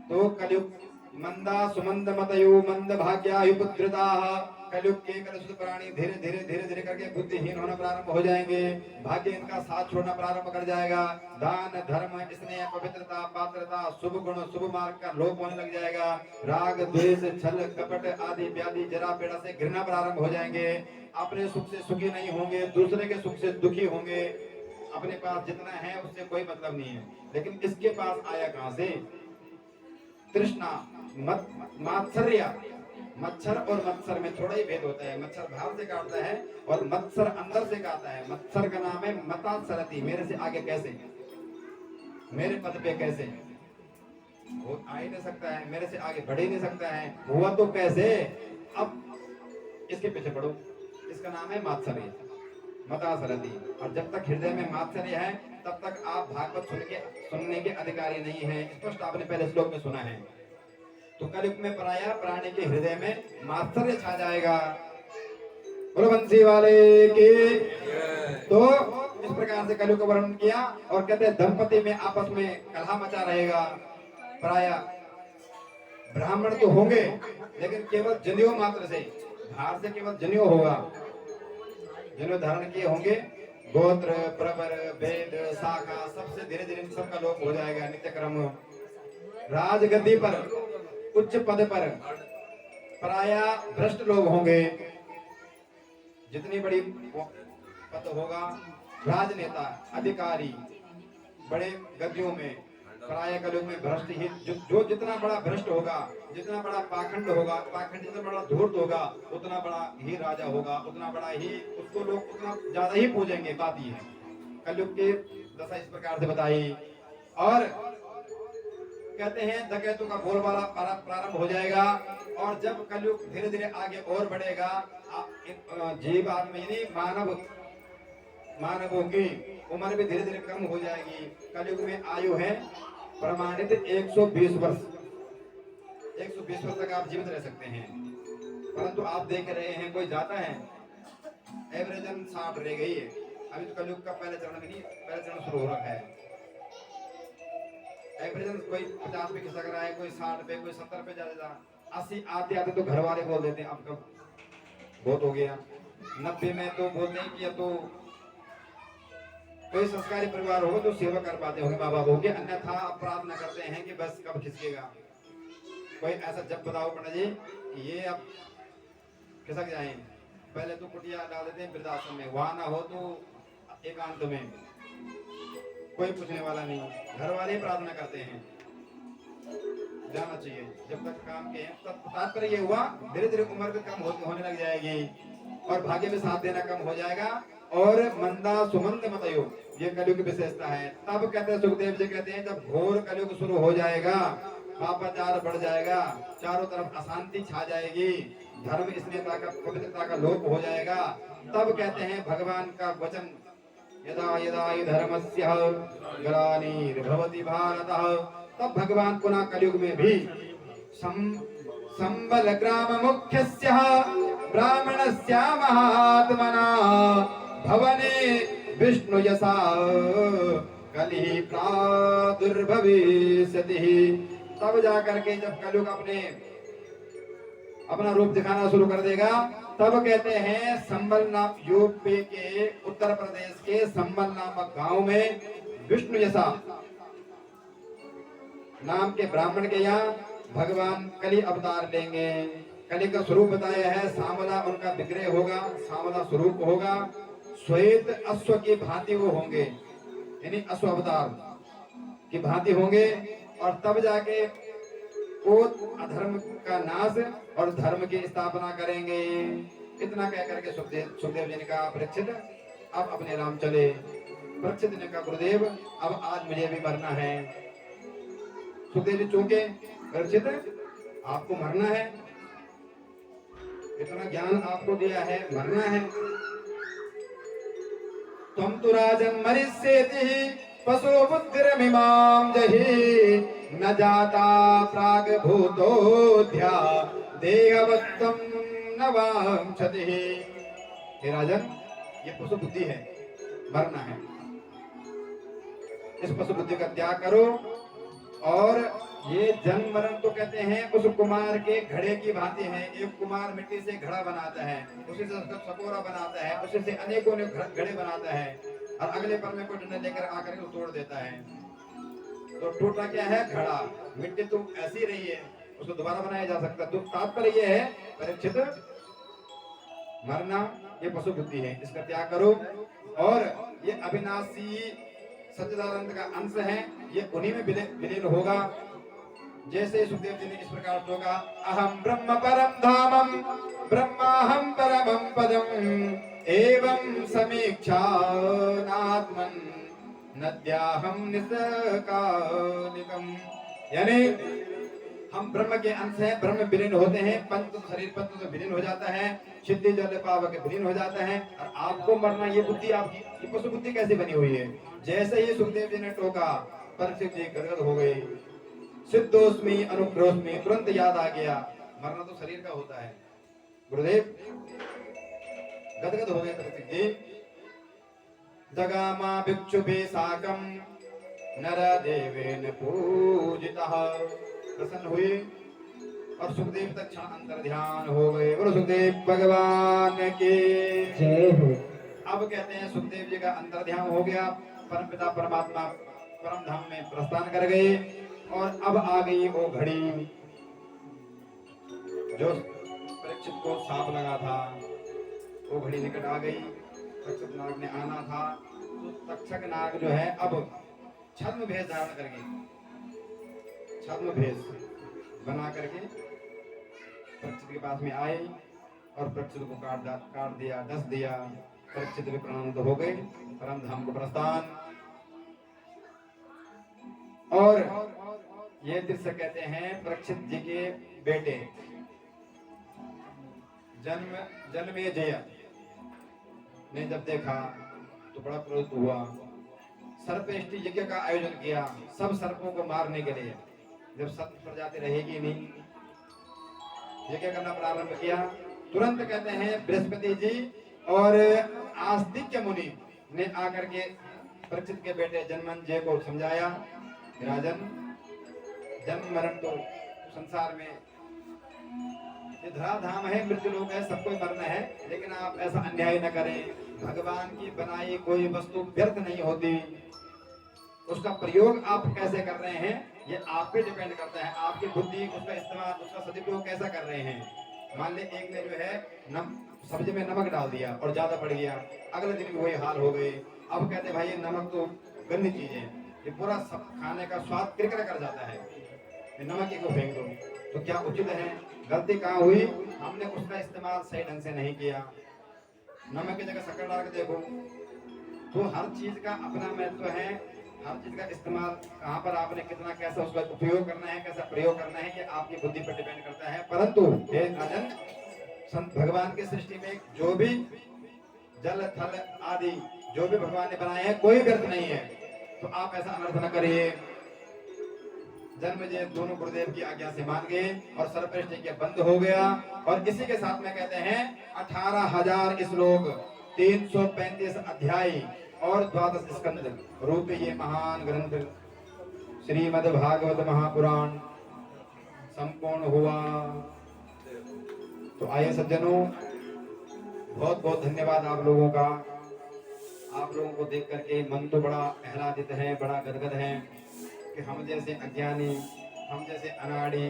Speaker 1: तो कलयुग मंदा सुमंद मतयो मंद भाग्यायुपुत्रता, कलयुग के कलुषित प्राणी धीरे धीरे धीरे धीरे करके बुद्धिहीन होना प्रारंभ हो जाएंगे, भाग्य इनका साथ छोड़ना प्रारंभ कर जाएगा। दान धर्म स्नेह पवित्रता पात्रता शुभ गुण शुभ मार्ग का लोप होने लग जाएगा। राग द्वेष छल कपट आदि व्याधि जरा पीड़ा से घृणा प्रारंभ हो जाएंगे। अपने सुख से सुखी नहीं होंगे, दूसरे के सुख से दुखी होंगे। अपने पास जितना है उससे कोई मतलब नहीं है, लेकिन इसके पास आया कहां से? तृष्णा मात्सर्य। मच्छर और मत्सर में थोड़ा ही भेद होता है। मच्छर बाहर से काटता है और मत्सर अंदर से काटता है। मत्सर का नाम है मतासरति, मेरे से आगे कैसे, मेरे पद पे कैसे, वो आ ही नहीं सकता है, मेरे से आगे बढ़ ही नहीं सकता है, हुआ तो कैसे, अब इसके पीछे पड़ो। इसका नाम है मात्सर्य, मतासरति। और जब तक हृदय में मात्सर्य है तब तक आप भागवत सुनने के अधिकारी नहीं हैं। स्पष्ट आपने पहले श्लोक में सुना है। तो कलयुग में पराया प्राणी के हृदय में मात्सर्य छा जाएगा। बोलो बंसी वाले की। तो इस प्रकार से कलयुग का वर्णन किया और कहते हैं दंपति में आपस में कलह मचा रहेगा। पराया ब्राह्मण तो होंगे लेकिन केवल जनेऊ मात्र से, बाहर से केवल जनेऊ होगा, जनेऊ धारण किए होंगे। गोत्र प्रवर वेद शाखा सबसे धीरे धीरे सबका लोप हो जाएगा। नित्य क्रम राजगद्दी पर उच्च पद पर पराया भ्रष्ट लोग होंगे। जितनी बड़ी पद होगा, राजनेता अधिकारी बड़े गद्दियों में, पराया कलयुग में भ्रष्ट ही जो जितना बड़ा भ्रष्ट होगा, जितना बड़ा पाखंड होगा, पाखंड जितना बड़ा धूर्त होगा, उतना बड़ा ही राजा होगा, उतना बड़ा ही उसको लोग उतना ज्यादा ही पूजेंगे। बात ये है। कलयुग के दशा इस प्रकार से बताई। और कहते हैं डकैतों का बोलबाला प्रारंभ हो जाएगा। और जब कलयुग धीरे धीरे आगे और बढ़ेगा, जीव आदमी यानी मानवों की उम्र भी धीरे धीरे कम हो जाएगी। कलयुग में आयु है प्रमाणित 120 वर्ष। 120 वर्ष तक आप जीवित रह सकते हैं। परंतु आप देख रहे हैं कोई जाता है, एवरेजन 60 रह गई है। अभी तो कलयुग का पहले चरण में नहीं, पहले चरण शुरू हो रखा है। एवरेजन कोई 50 पे खिसक रहा है, कोई 60 पे, कोई 70 पे जा 80 आते आते तो घर वाले बोल देते हैं अब कब बहुत हो गया। 90 में तो बोलते हैं कि अब तो कोई संस्कारी परिवार हो तो सेवा कर पाते होंगे माँ बाप होंगे, अन्यथा आप प्रार्थना करते हैं कि बस कब खिसकेगा। कोई ऐसा जब बताओ पंडित जी ये अब खिसक जाए। पहले तो कुटिया डाल देते हैं वृद्धाश्रम में, वहां ना हो तो एकांत में, कोई पूछने वाला नहीं, घर वाले ही प्रार्थना करते हैं, जाना चाहिए जब तक काम के हैं। तब तात्पर्य ये हुआ धीरे धीरे उम्र भी कम होने लग जाएगी और भाग्य में साथ देना कम हो जाएगा। और मंदा सुमंद मतयो, ये कलयुग की विशेषता है। तब कहते हैं सुखदेव जी कहते हैं जब घोर कलयुग शुरू हो जाएगा, पापाचार बढ़ जाएगा, चारों तरफ अशांति छा जाएगी, धर्म स्नेहता का पवित्रता का लोप हो जाएगा, तब कहते हैं भगवान का वचन यदा यदा हि धर्मस्य ग्लानिर्भवति भारत, तब भगवान पुनः कलयुग में भी संबल ग्राम मुख्यस्य ब्राह्मणस्य महात्मना भवने विष्णु यसा कलिः प्रादुर्भविष्यति। तब जाकर के जब कलयुग अपना रूप दिखाना शुरू कर देगा, तब कहते हैं संबल नाम यूपी के उत्तर प्रदेश के संबल नामक गांव में विष्णु यसा नाम के ब्राह्मण के यहाँ भगवान कली अवतार लेंगे। कली का स्वरूप बताया है, सांवला उनका विग्रह होगा, सांवला स्वरूप होगा, श्वेत अश्व की भांति वो होंगे, यानी अश्व अवतार की भांति होंगे। और तब जाके वो अधर्म का नाश और धर्म की स्थापना करेंगे। इतना कह करके सुखदेव जी ने कहा परीक्षित अब अपने राम चले। परीक्षित ने कहा गुरुदेव अब आज मुझे भी मरना है। सुखदेव जी चूके परीक्षित आपको मरना है, इतना ज्ञान आपको दिया है, मरना है। तुम तो राजन मरिष्यति पशु बुद्धिर्मिमां जहि न जाता प्राग भूतोध्या देहवत्तम न वांछति। हे राजन ये पशु बुद्धि है, मरना है, इस पशु बुद्धि का त्याग करो। और ये जन्म मरण तो कहते हैं उस कुमार के घड़े की भांति है। एक कुमार मिट्टी से घड़ा बनाता है, उसी से सकोरा बनाता है, उसी से अनेकों ने घड़े बनाता है और अगले पल में कोई डंडा लेकर आकर के तोड़ देता है। तो टूटा क्या है? घड़ा। मिट्टी तो ऐसी रही है, उसको दोबारा बनाया जा सकता। तो तात्पर्य ये है परीक्षित मरना ये पशु बुद्धि है, इसका त्याग करो। और ये अविनाशी सच्चिदानंद का अंश है, ये उन्हीं में विलीन होगा। जैसे सुखदेव जी ने इस प्रकार होगा, अहम ब्रह्म परम धामम ब्रह्माहम परमं पदम एवं समीक्षा नात्मन नद्याहम निसकालिकम। यानी हम ब्रह्म के अंश हैं, ब्रह्म विलीन होते हैं, पंच शरीर पंच तो विलीन हो जाता है, सिद्धि जल पावक विलीन हो जाता है। और आपको मरना ये बुद्धि आपकी ये पशु बुद्धि कैसे बनी हुई है? जैसे ही सुखदेव जी ने टोका परीक्षित जी गदगद हो गए। सिद्धोस्मी अनुग्रहोस्मी तुरंत याद आ गया, मरना तो शरीर का होता है। गुरुदेव गदगद हो गए परीक्षित जी। जगामा भिक्षुभि साकं नर देवेन पूजितः। प्रसन्न हुए और सुखदेव तक क्षण अंतर ध्यान हो गए। बोलो सुखदेव भगवान के
Speaker 3: जय हो।
Speaker 1: अब कहते हैं सुखदेव जी का अंतर ध्यान हो गया, परमपिता परमात्मा परम धाम में प्रस्थान कर गए। और अब आ गई वो घड़ी जो परीक्षित को सांप लगा था, वो घड़ी निकट आ गई। तक्षक नाग ने आना था, तो तक्षक नाग जो है अब छद्म भेष धारण करके, छद्म भेष बना करके परीक्षित के पास में आए और परीक्षित को काट दिया, डस दिया। परीक्षित भी प्रणाम हो गए, परम धाम को प्रस्थान। और ये दृश्य कहते हैं परीक्षित जी के बेटे जन्मेजय ने जब देखा तो बड़ा क्रोध हुआ। सर्पेष्टि यज्ञ का आयोजन किया, सब सर्पों को मारने के लिए। जब सर्प प्रजाति रहेगी नहीं, यज्ञ करना प्रारंभ किया। तुरंत कहते हैं बृहस्पति जी और आस्तिक्य मुनि ने आकर के परीक्षित के बेटे जन्मेजय को समझाया, राजन जन्म मरण तो संसार में ये धराधाम है, मृत्यु लोक है, सबको मरना है, लेकिन आप ऐसा अन्याय न करें। भगवान की बनाई कोई वस्तु व्यर्थ नहीं होती, उसका प्रयोग आप कैसे कर रहे हैं ये आप पे डिपेंड करता है। आपकी बुद्धि, उसका इस्तेमाल, उसका सदुपयोग कैसा कर रहे हैं। मान ले एक ने जो है सब्जी में नमक डाल दिया और ज्यादा पड़ गया, अगले दिन भी वही हाल हो गए। अब कहते भाई ये नमक तो गंदी चीज है, ये पूरा सब खाने का स्वाद किरकिरा कर जाता है, ये नमक ही को फेंक दो। तो क्या उचित है? गलती कहाँ हुई? हमने उसका इस्तेमाल सही ढंग से नहीं किया। नमक की जगह शक्कर डाल के देखो। तो हर चीज का अपना महत्व है, हर चीज का इस्तेमाल कहाँ पर आपने कितना कैसा उसका उपयोग करना है, कैसा प्रयोग करना है, ये आपकी बुद्धि पर डिपेंड करता है। परंतु हे राजन, संत भगवान की सृष्टि में जो भी जल थल आदि जो भी भगवान ने बनाए हैं कोई व्यर्थ नहीं है। तो आप ऐसा अनर्थ न करिए। जन्मजय दोनों गुरुदेव की आज्ञा से मान गए और सर्वश्रेष्ठ यज्ञ बंद हो गया। और इसी के साथ में कहते हैं 18,000 श्लोक, 335 अध्याय और 12 स्कंद रूप ये महान ग्रंथ श्रीमद् भागवत महापुराण संपूर्ण हुआ। तो आइए सज्जनों, बहुत बहुत धन्यवाद आप लोगों का। आप लोगों को देख करके मन तो बड़ा आह्लादित है, बड़ा गदगद है कि हम जैसे अज्ञानी, हम जैसे अनाड़ी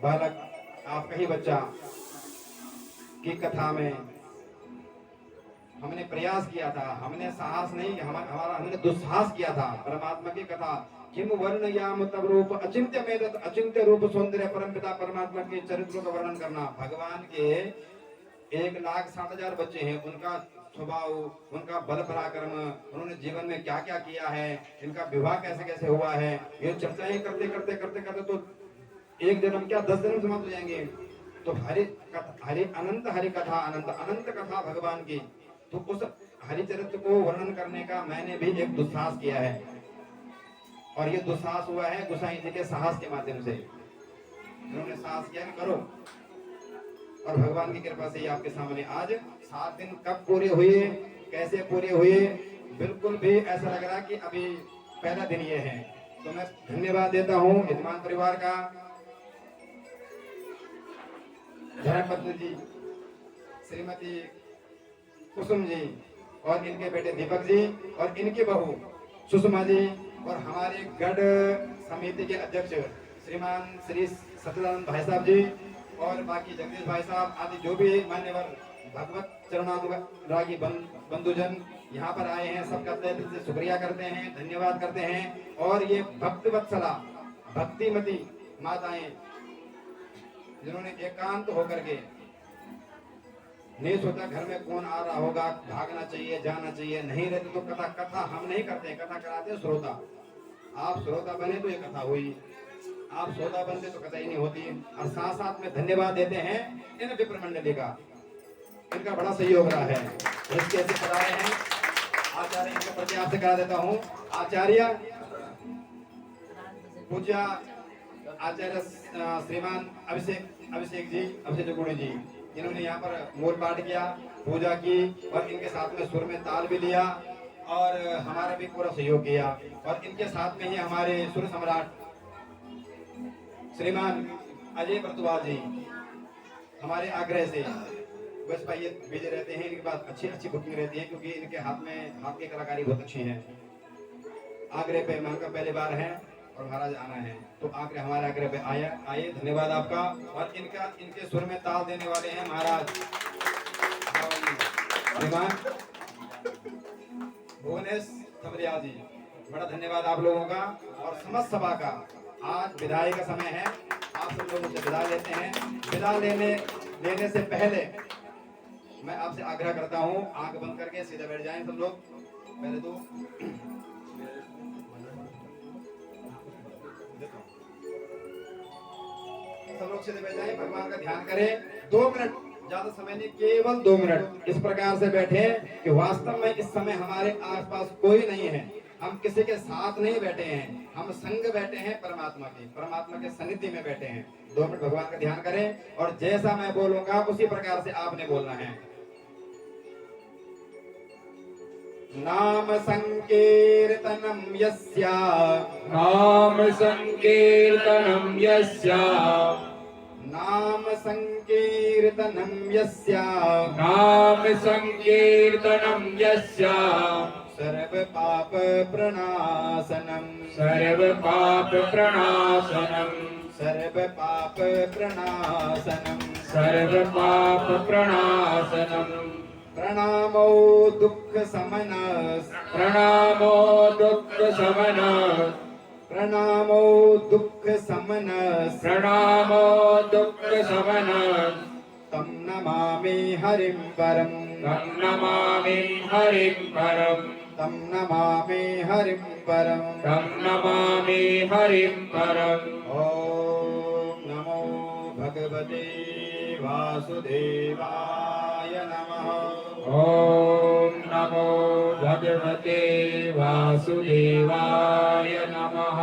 Speaker 1: बालक, आपका ही बच्चा की कथा में हमने प्रयास किया था, हमने साहस नहीं, हमारा हमने दुस्साहस किया था। परमात्मा की कथा किम वर्ण याम तब रूप अचिंत्य मेदत अचिंत्य रूप सौंदर्य परमपिता परमात्मा के चरित्रों का वर्णन करना। भगवान के 1,60,000 बच्चे हैं, उनका स्वभाव, उनका बल पराक्रम, उन्होंने जीवन में क्या क्या किया है, इनका विवाह कैसे कैसे हुआ है, ये चर्चाएं करते करते करते करते तो एक जन्म क्या 10 जन्म समाप्त हो जाएंगे। तो हरि अनंत हरि कथा, अनंत अनंत कथा भगवान की। तो उस हरि चरित्र को वर्णन करने का मैंने भी एक दुस्साहस किया है, और ये दुस्साहस हुआ है गोसाई जी के साहस के माध्यम से। उन्होंने साहस किया कि करो, और भगवान की कृपा से आपके सामने आज 7 दिन कब पूरे हुए, कैसे पूरे हुए, बिल्कुल भी ऐसा लग रहा कि अभी पहला दिन ये है। तो मैं धन्यवाद देता हूँ यजमान परिवार का, धर्मपत्नी जी, श्रीमती कुसुम जी और इनके बेटे दीपक जी और इनकी बहू सुषमा जी और हमारे गढ़ समिति के अध्यक्ष श्रीमान श्री सत्यनारायण भाई साहब जी और बाकी जगदीश भाई साहब आदि जो भी मान्यवर भगवत चरणानुरागी बंधुजन यहाँ पर आए हैं, सबका तहे दिल से शुक्रिया करते हैं, धन्यवाद करते हैं। और ये भक्त वत्सला भक्तिमती माताएं जिन्होंने एकांत होकर के नहीं सोचा घर में कौन आ रहा होगा, भागना चाहिए, जाना चाहिए, नहीं रहते तो कथा हम नहीं करते, कथा कराते श्रोता। आप श्रोता बने तो ये कथा हुई, आप श्रोता बनते तो कथा ही नहीं होती। और साथ साथ में धन्यवाद देते हैं इन विप्र मंडली का, इनका बड़ा सहयोग रहा है। इसके ऐसे कराए हैं आचार्य, इनके प्रति आपसे करा देता हूँ। आचार्य पूज्य आचार्य श्रीमान अभिषेक जी, अभिषेक गुरु जी, जिन्होंने यहाँ पर मूल पाठ किया, पूजा की और इनके साथ में सुर में ताल भी लिया और हमारा भी पूरा सहयोग किया। और इनके साथ में ही हमारे सुर सम्राट श्रीमान अजय बर्तवाल जी हमारे आग्रह से बस भाई भेजे रहते हैं, इनके पास अच्छी बुकिंग रहती है क्योंकि इनके हाथ की कलाकारी बहुत अच्छी है। आग्रह पे मन का पहली बार है और महाराज आना है, तो आग्रह हमारे आग्रह पे आइए, धन्यवाद आपका। और इनके सुर में ताल देने वाले हैं महाराज श्रीमान भुवनेश थमरिया जी, बड़ा धन्यवाद आप लोगों का और समस्त सभा का। आज विदाई का समय है, आप सब लोगों से विदा लेते हैं। विदा लेने से पहले मैं आपसे आग्रह करता हूँ, आंख बंद करके सीधे बैठ जाएं सब लोग। पहले तो सब लोग सीधे बैठ जाएं, भगवान का ध्यान करें। 2 मिनट, ज्यादा समय नहीं, केवल 2 मिनट इस प्रकार से बैठे कि वास्तव में इस समय हमारे आसपास कोई नहीं है, हम किसी के साथ नहीं बैठे हैं, हम संग बैठे हैं परमात्मा के सन्निधि में बैठे हैं। 2 मिनट भगवान का ध्यान करें और जैसा मैं बोलूंगा उसी प्रकार से आपने बोलना है। नाम संकीर्तनम यस्या,
Speaker 3: नाम संकीर्तनम यस्या,
Speaker 1: नाम संकीर्तनम यस्या,
Speaker 3: नाम संकीर्तनम यस्या,
Speaker 1: सर्व पाप प्रणाशनम,
Speaker 3: सर्व पाप प्रणाशनम,
Speaker 1: सर्व पाप प्रणाशनम
Speaker 3: सर्व पाप प्रणाशनम
Speaker 1: प्रणामो दुख समनस
Speaker 3: प्रणामो दुख शमन
Speaker 1: प्रणामो दुख समनस
Speaker 3: प्रणामो दुख शमन
Speaker 1: तम नमामि हरिं परम
Speaker 3: तं नमामि हरिं परम
Speaker 1: तम नमामि हरिं परम
Speaker 3: तं नमामि हरिं परम
Speaker 1: ओम नमो भगवते वासुदेवाय नमः
Speaker 3: ॐ नमो भगवते वासुदेवाय नमः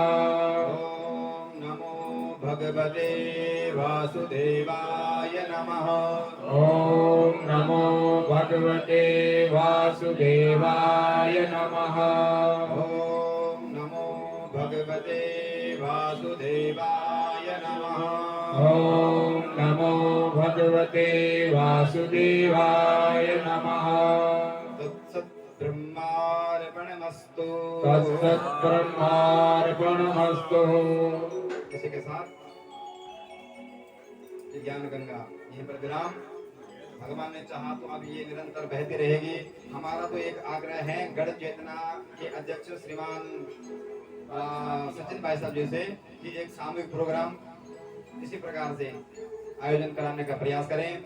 Speaker 1: ओम नमो भगवते वासुदेवाय नमः
Speaker 3: ॐ नमो भगवते वासुदेवाय नमः
Speaker 1: ओम नमो भगवते वासुदेवाय नमः
Speaker 3: ॐ नमो भगवते वासुदेवाय नमः
Speaker 1: तत्सत् ब्रह्मार्पणमस्तु
Speaker 3: तत्सत्ब्रह्मार्पणमस्तु
Speaker 1: इसी के साथ ये ज्ञान गंगा यहीं पर विराम। भगवान ने चाहा तो अब ये निरंतर बहती रहेगी। हमारा तो एक आग्रह है गढ़ चेतना के अध्यक्ष श्रीमान सचिन भाई साहब जी से कि एक सामूहिक प्रोग्राम इसी प्रकार से आयोजन कराने का प्रयास करें।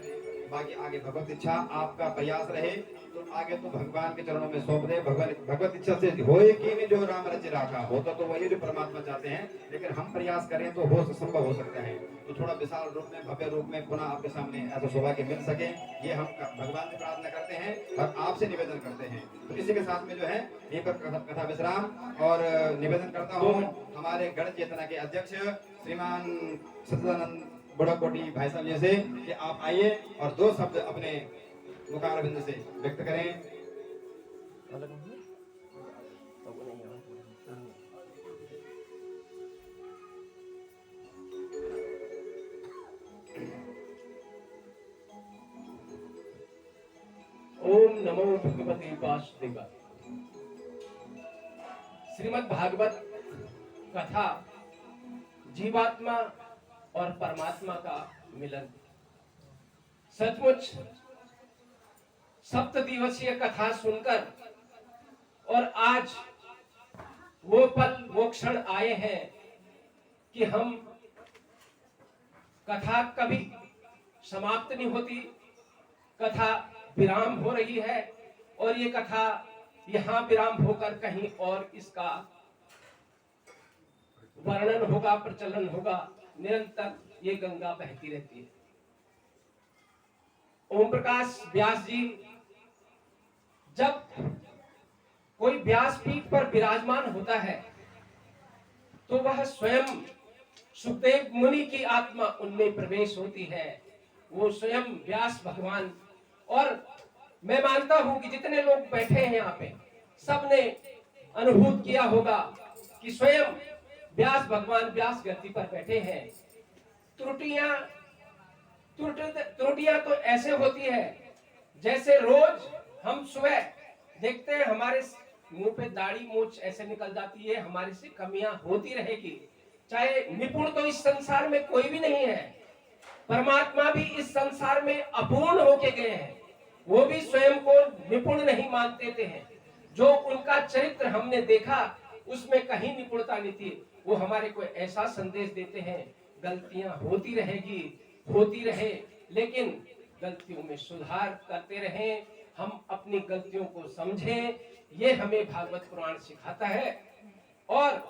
Speaker 1: बाकी आगे भगवत इच्छा आपका प्रयास रहे तो आगे तो भगवान के चरणों में सौंप दे। भगवत इच्छा से होए कि नहीं जो राम रच राखा होता तो वही जो परमात्मा चाहते हैं, लेकिन हम प्रयास करें तो हो संभव हो सकता है। तो थोड़ा विशाल रूप में भव्य रूप में पुनः आपके सामने ऐसा सौभाग्य मिल सके ये हम भगवान से प्रार्थना करते हैं और आपसे निवेदन करते हैं। तो इसी के साथ में जो है यहीं पर कथा विश्राम और निवेदन करता हूँ हमारे गढ़ चेतना के अध्यक्ष श्रीमान सच्चिदानंद बड़कोटी भाई साहब जी से कि आप आइए और दो शब्द अपने मुखारबिंद से व्यक्त करें।
Speaker 4: ओम नमो भगवते वासुदेवाय। श्रीमद् भागवत कथा जीवात्मा और परमात्मा का मिलन। सचमुच सप्त दिवसीय कथा सुनकर और आज वो पल वो क्षण आए हैं कि हम कथा कभी समाप्त नहीं होती, कथा विराम हो रही है और ये कथा यहाँ विराम होकर कहीं और इसका वर्णन होगा, प्रचलन होगा। निरंतर ये गंगा बहती रहती है। ओम प्रकाश व्यास जी जब कोई व्यासपीठ पर विराजमान होता है तो वह स्वयं सुखदेव मुनि की आत्मा उनमें प्रवेश होती है। वो स्वयं व्यास भगवान, और मैं मानता हूं कि जितने लोग बैठे हैं यहाँ पे सबने अनुभूत किया होगा कि स्वयं व्यास भगवान व्यास गद्दी पर बैठे हैं। त्रुटियां तो ऐसे होती है जैसे रोज हम सुबह देखते हैं हमारे मुंह पे दाढ़ी मूछ ऐसे निकल जाती है, हमारे से कमियां होती रहेगी। चाहे निपुण तो इस संसार में कोई भी नहीं है, परमात्मा भी इस संसार में अपूर्ण होके गए हैं, वो भी स्वयं को निपुण नहीं मानते थे। जो उनका चरित्र हमने देखा उसमें कहीं निपुणता नहीं थी। वो हमारे को ऐसा संदेश देते हैं गलतियां होती रहेगी, होती रहे, लेकिन गलतियों में सुधार करते रहें, हम अपनी गलतियों को समझें। ये हमें भागवत पुराण सिखाता है। और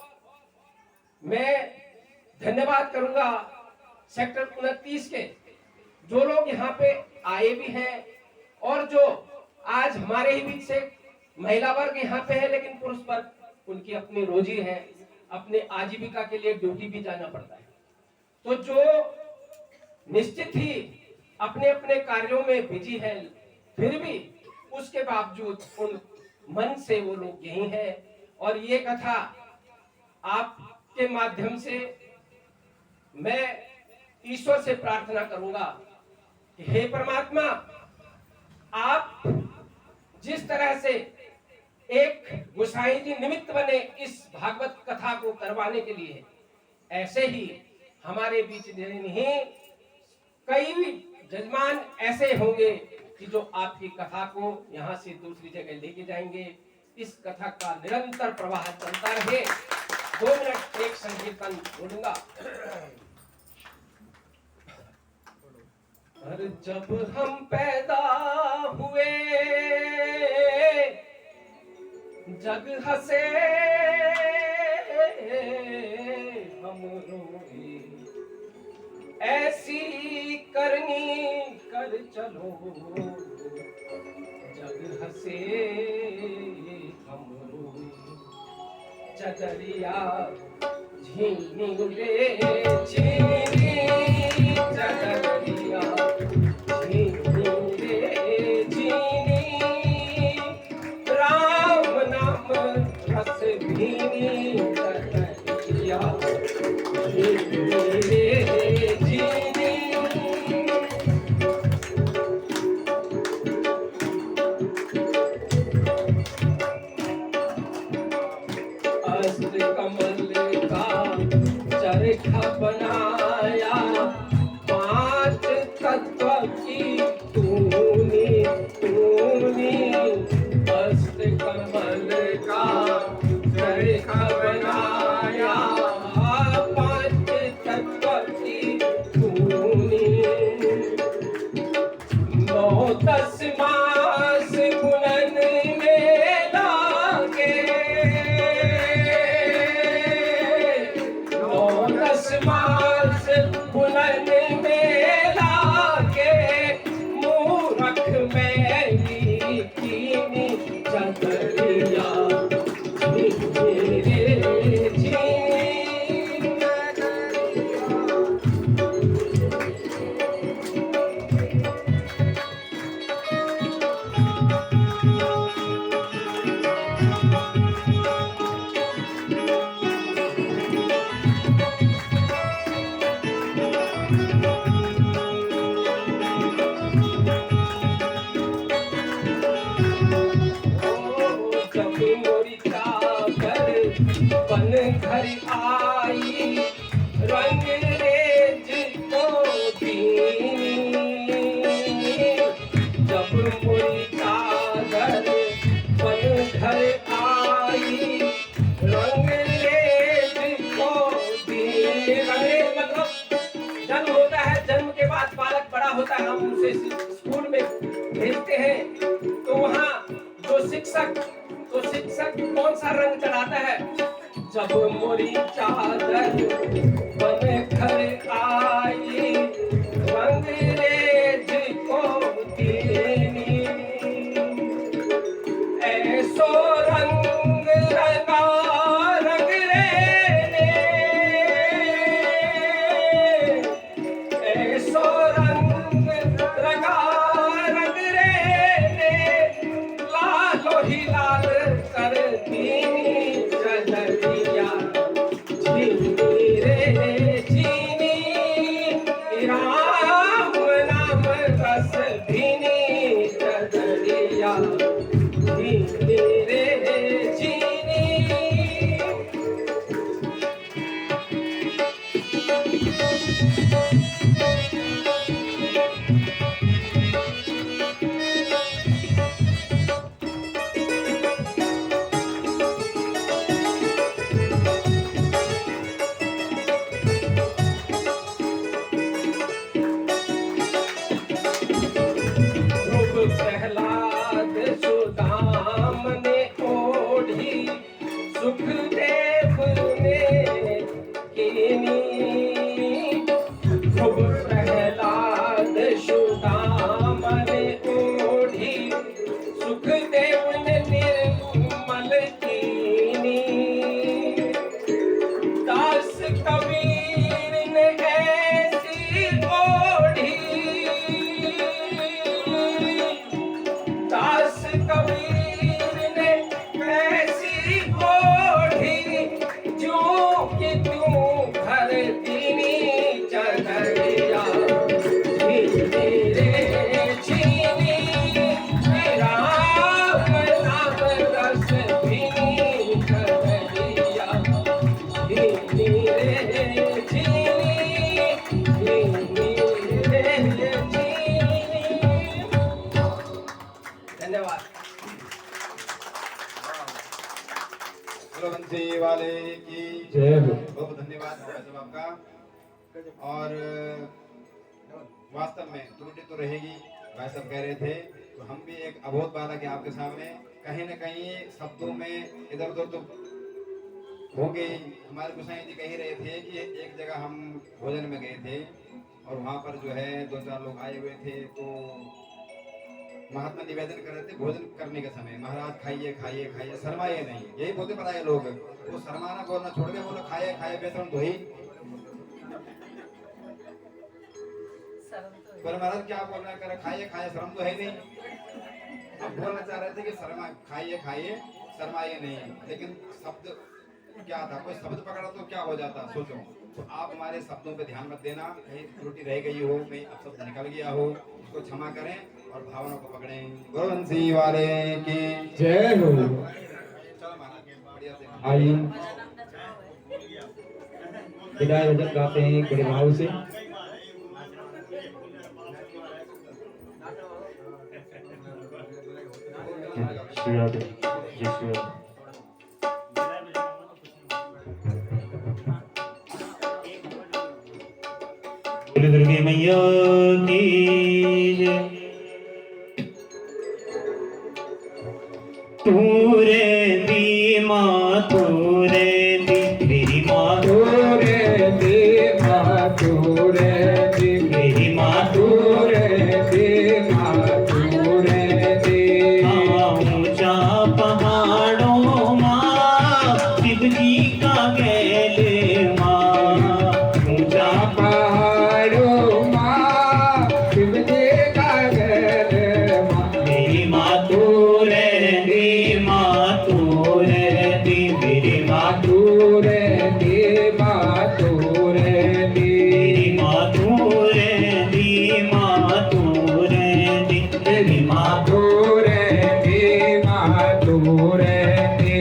Speaker 4: मैं धन्यवाद करूंगा सेक्टर 29 के जो लोग यहाँ पे आए भी हैं और जो आज हमारे ही बीच से महिला वर्ग यहाँ पे है, लेकिन पुरुष वर्ग उनकी अपनी रोजी है, अपने आजीविका के लिए ड्यूटी भी जाना पड़ता है। तो जो निश्चित ही अपने अपने कार्यों में बिजी है, फिर भी उसके बावजूद उन मन से वो लोग यही हैं। और ये कथा आपके माध्यम से मैं ईश्वर से प्रार्थना करूंगा कि हे परमात्मा, आप जिस तरह से एक गोसाई जी निमित्त बने इस भागवत कथा को करवाने के लिए, ऐसे ही हमारे बीच नहीं कई जजमान ऐसे होंगे कि जो आपकी कथा को यहाँ से दूसरी जगह लेके जाएंगे। इस कथा का निरंतर प्रवाह चलता रहे। 2 मिनट एक संकीर्तन बोलूंगा। और जब हम पैदा हुए जग हंसे हम रोए, ऐसी करनी कर चलो जग हंसे हम रोए। चदरिया झीनी रे झीनी, चदरिया झीनी रे झीनी, राम नाम रस भीनी, चदरिया झीनी रे झीनी। अस्त कमल का चरखा बनाया, 5 तत्व की तूनी तूनी। अस्त कमल का चरखा बनाया, 5 तत्व की तूनी। 9-10 मास गुणन में लागे, 9-10 मास गुणन में लागे, मूरख मैली कीनी, चदरिया झीनी रे झीनी। जब मोरी चादर बन घर आई, रंग रेज को दीनी। जब मोरी चादर बन घर आई, रंग रेज को दीनी। रंग मतलब जन्म होता है, जन्म के बाद बालक बड़ा होता है, हम उसे स्कूल में भेजते हैं, तो वहाँ जो शिक्षक कौन सा रंग चढ़ाता है? जब मोरी चादर बन घर आई, रंग रेज को दीनी। ऐसो रंग रंगा रंग रेने, ऐसो रंग रंगा रंग रेने, लालो ही लाल कर दीनी, चदरिया झीनी रे
Speaker 1: रघुवंशी वाले की
Speaker 3: जय हो।
Speaker 1: बहुत धन्यवाद भाई साहब आपका। और वास्तव में त्रुटि तो रहेगी, भाई साहब कह रहे थे, तो हम भी एक अबोध बालक है आपके सामने, कहीं न कहीं शब्दों में इधर उधर तो हो गई। हमारे गोसाई जी कह ही रहे थे कि एक जगह हम भोजन में गए थे और वहाँ पर जो है 2-4 लोग आए हुए थे, तो महात्मा निवेदन कर रहे थे भोजन करने के समय, महाराज खाइए खाइए खाइए, शर्माइए नहीं, यही बोलते पता लोग, वो शर्माना बोलना छोड़ के बोलो खाइए खाइए बेशरम तो ही। पर महाराज क्या बोलना कर खाइए खाइए, शर्म तो है नहीं। अब बोलना चाह रहे थे कि शर्मा खाइए खाइए शर्माइए नहीं, लेकिन शब्द क्या था, कोई शब्द पकड़ा तो क्या हो जाता सोचो। तो आप हमारे शब्दों पे ध्यान मत देना, कहीं त्रुटि रह गई हो, कहीं अपशब्द निकल गया हो, उसको क्षमा करें और भावना को पकड़ें। गुरुवंशी वाले की
Speaker 3: जय हो।
Speaker 1: चलो महाराज बढ़िया से
Speaker 3: आइए विदाई वचन गाते हैं बड़े भाव से।
Speaker 2: श्री राधे, जय श्री राधे। बोले दुर्गे मैया की जय। तू रे माँ तू रे मेरी माँ
Speaker 3: तू रे दी माँ तू रे दी
Speaker 2: मेरी माँ तू
Speaker 3: रे दी माँ तू रे दी।
Speaker 2: ऊंचा पहाड़ों माँ शिव जी का गैले माँ ऊंचा
Speaker 3: पहाड़ों माँ शिव जी का गैले माँ।
Speaker 2: मेरी माँ तू रहती माँ तू रहती मेरी माँ
Speaker 3: तू रे दी माँ तू रे दी।
Speaker 2: मेरी माँ तू रहती माँ तू रहती मेरी माँ
Speaker 3: तू रे दी माँ तू रे दी।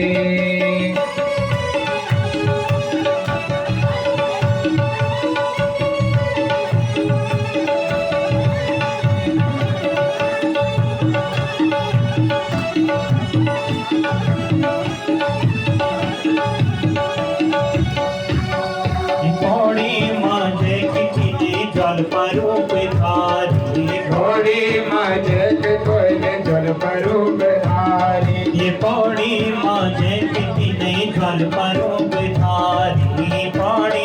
Speaker 2: पौड़ी माँ जय किसी जल परो पे धारी
Speaker 3: घोड़ी मजक कोई जल परू बिहारी।
Speaker 2: ये पौड़ी माँ जय किसी जल परो पे धारी पौड़ी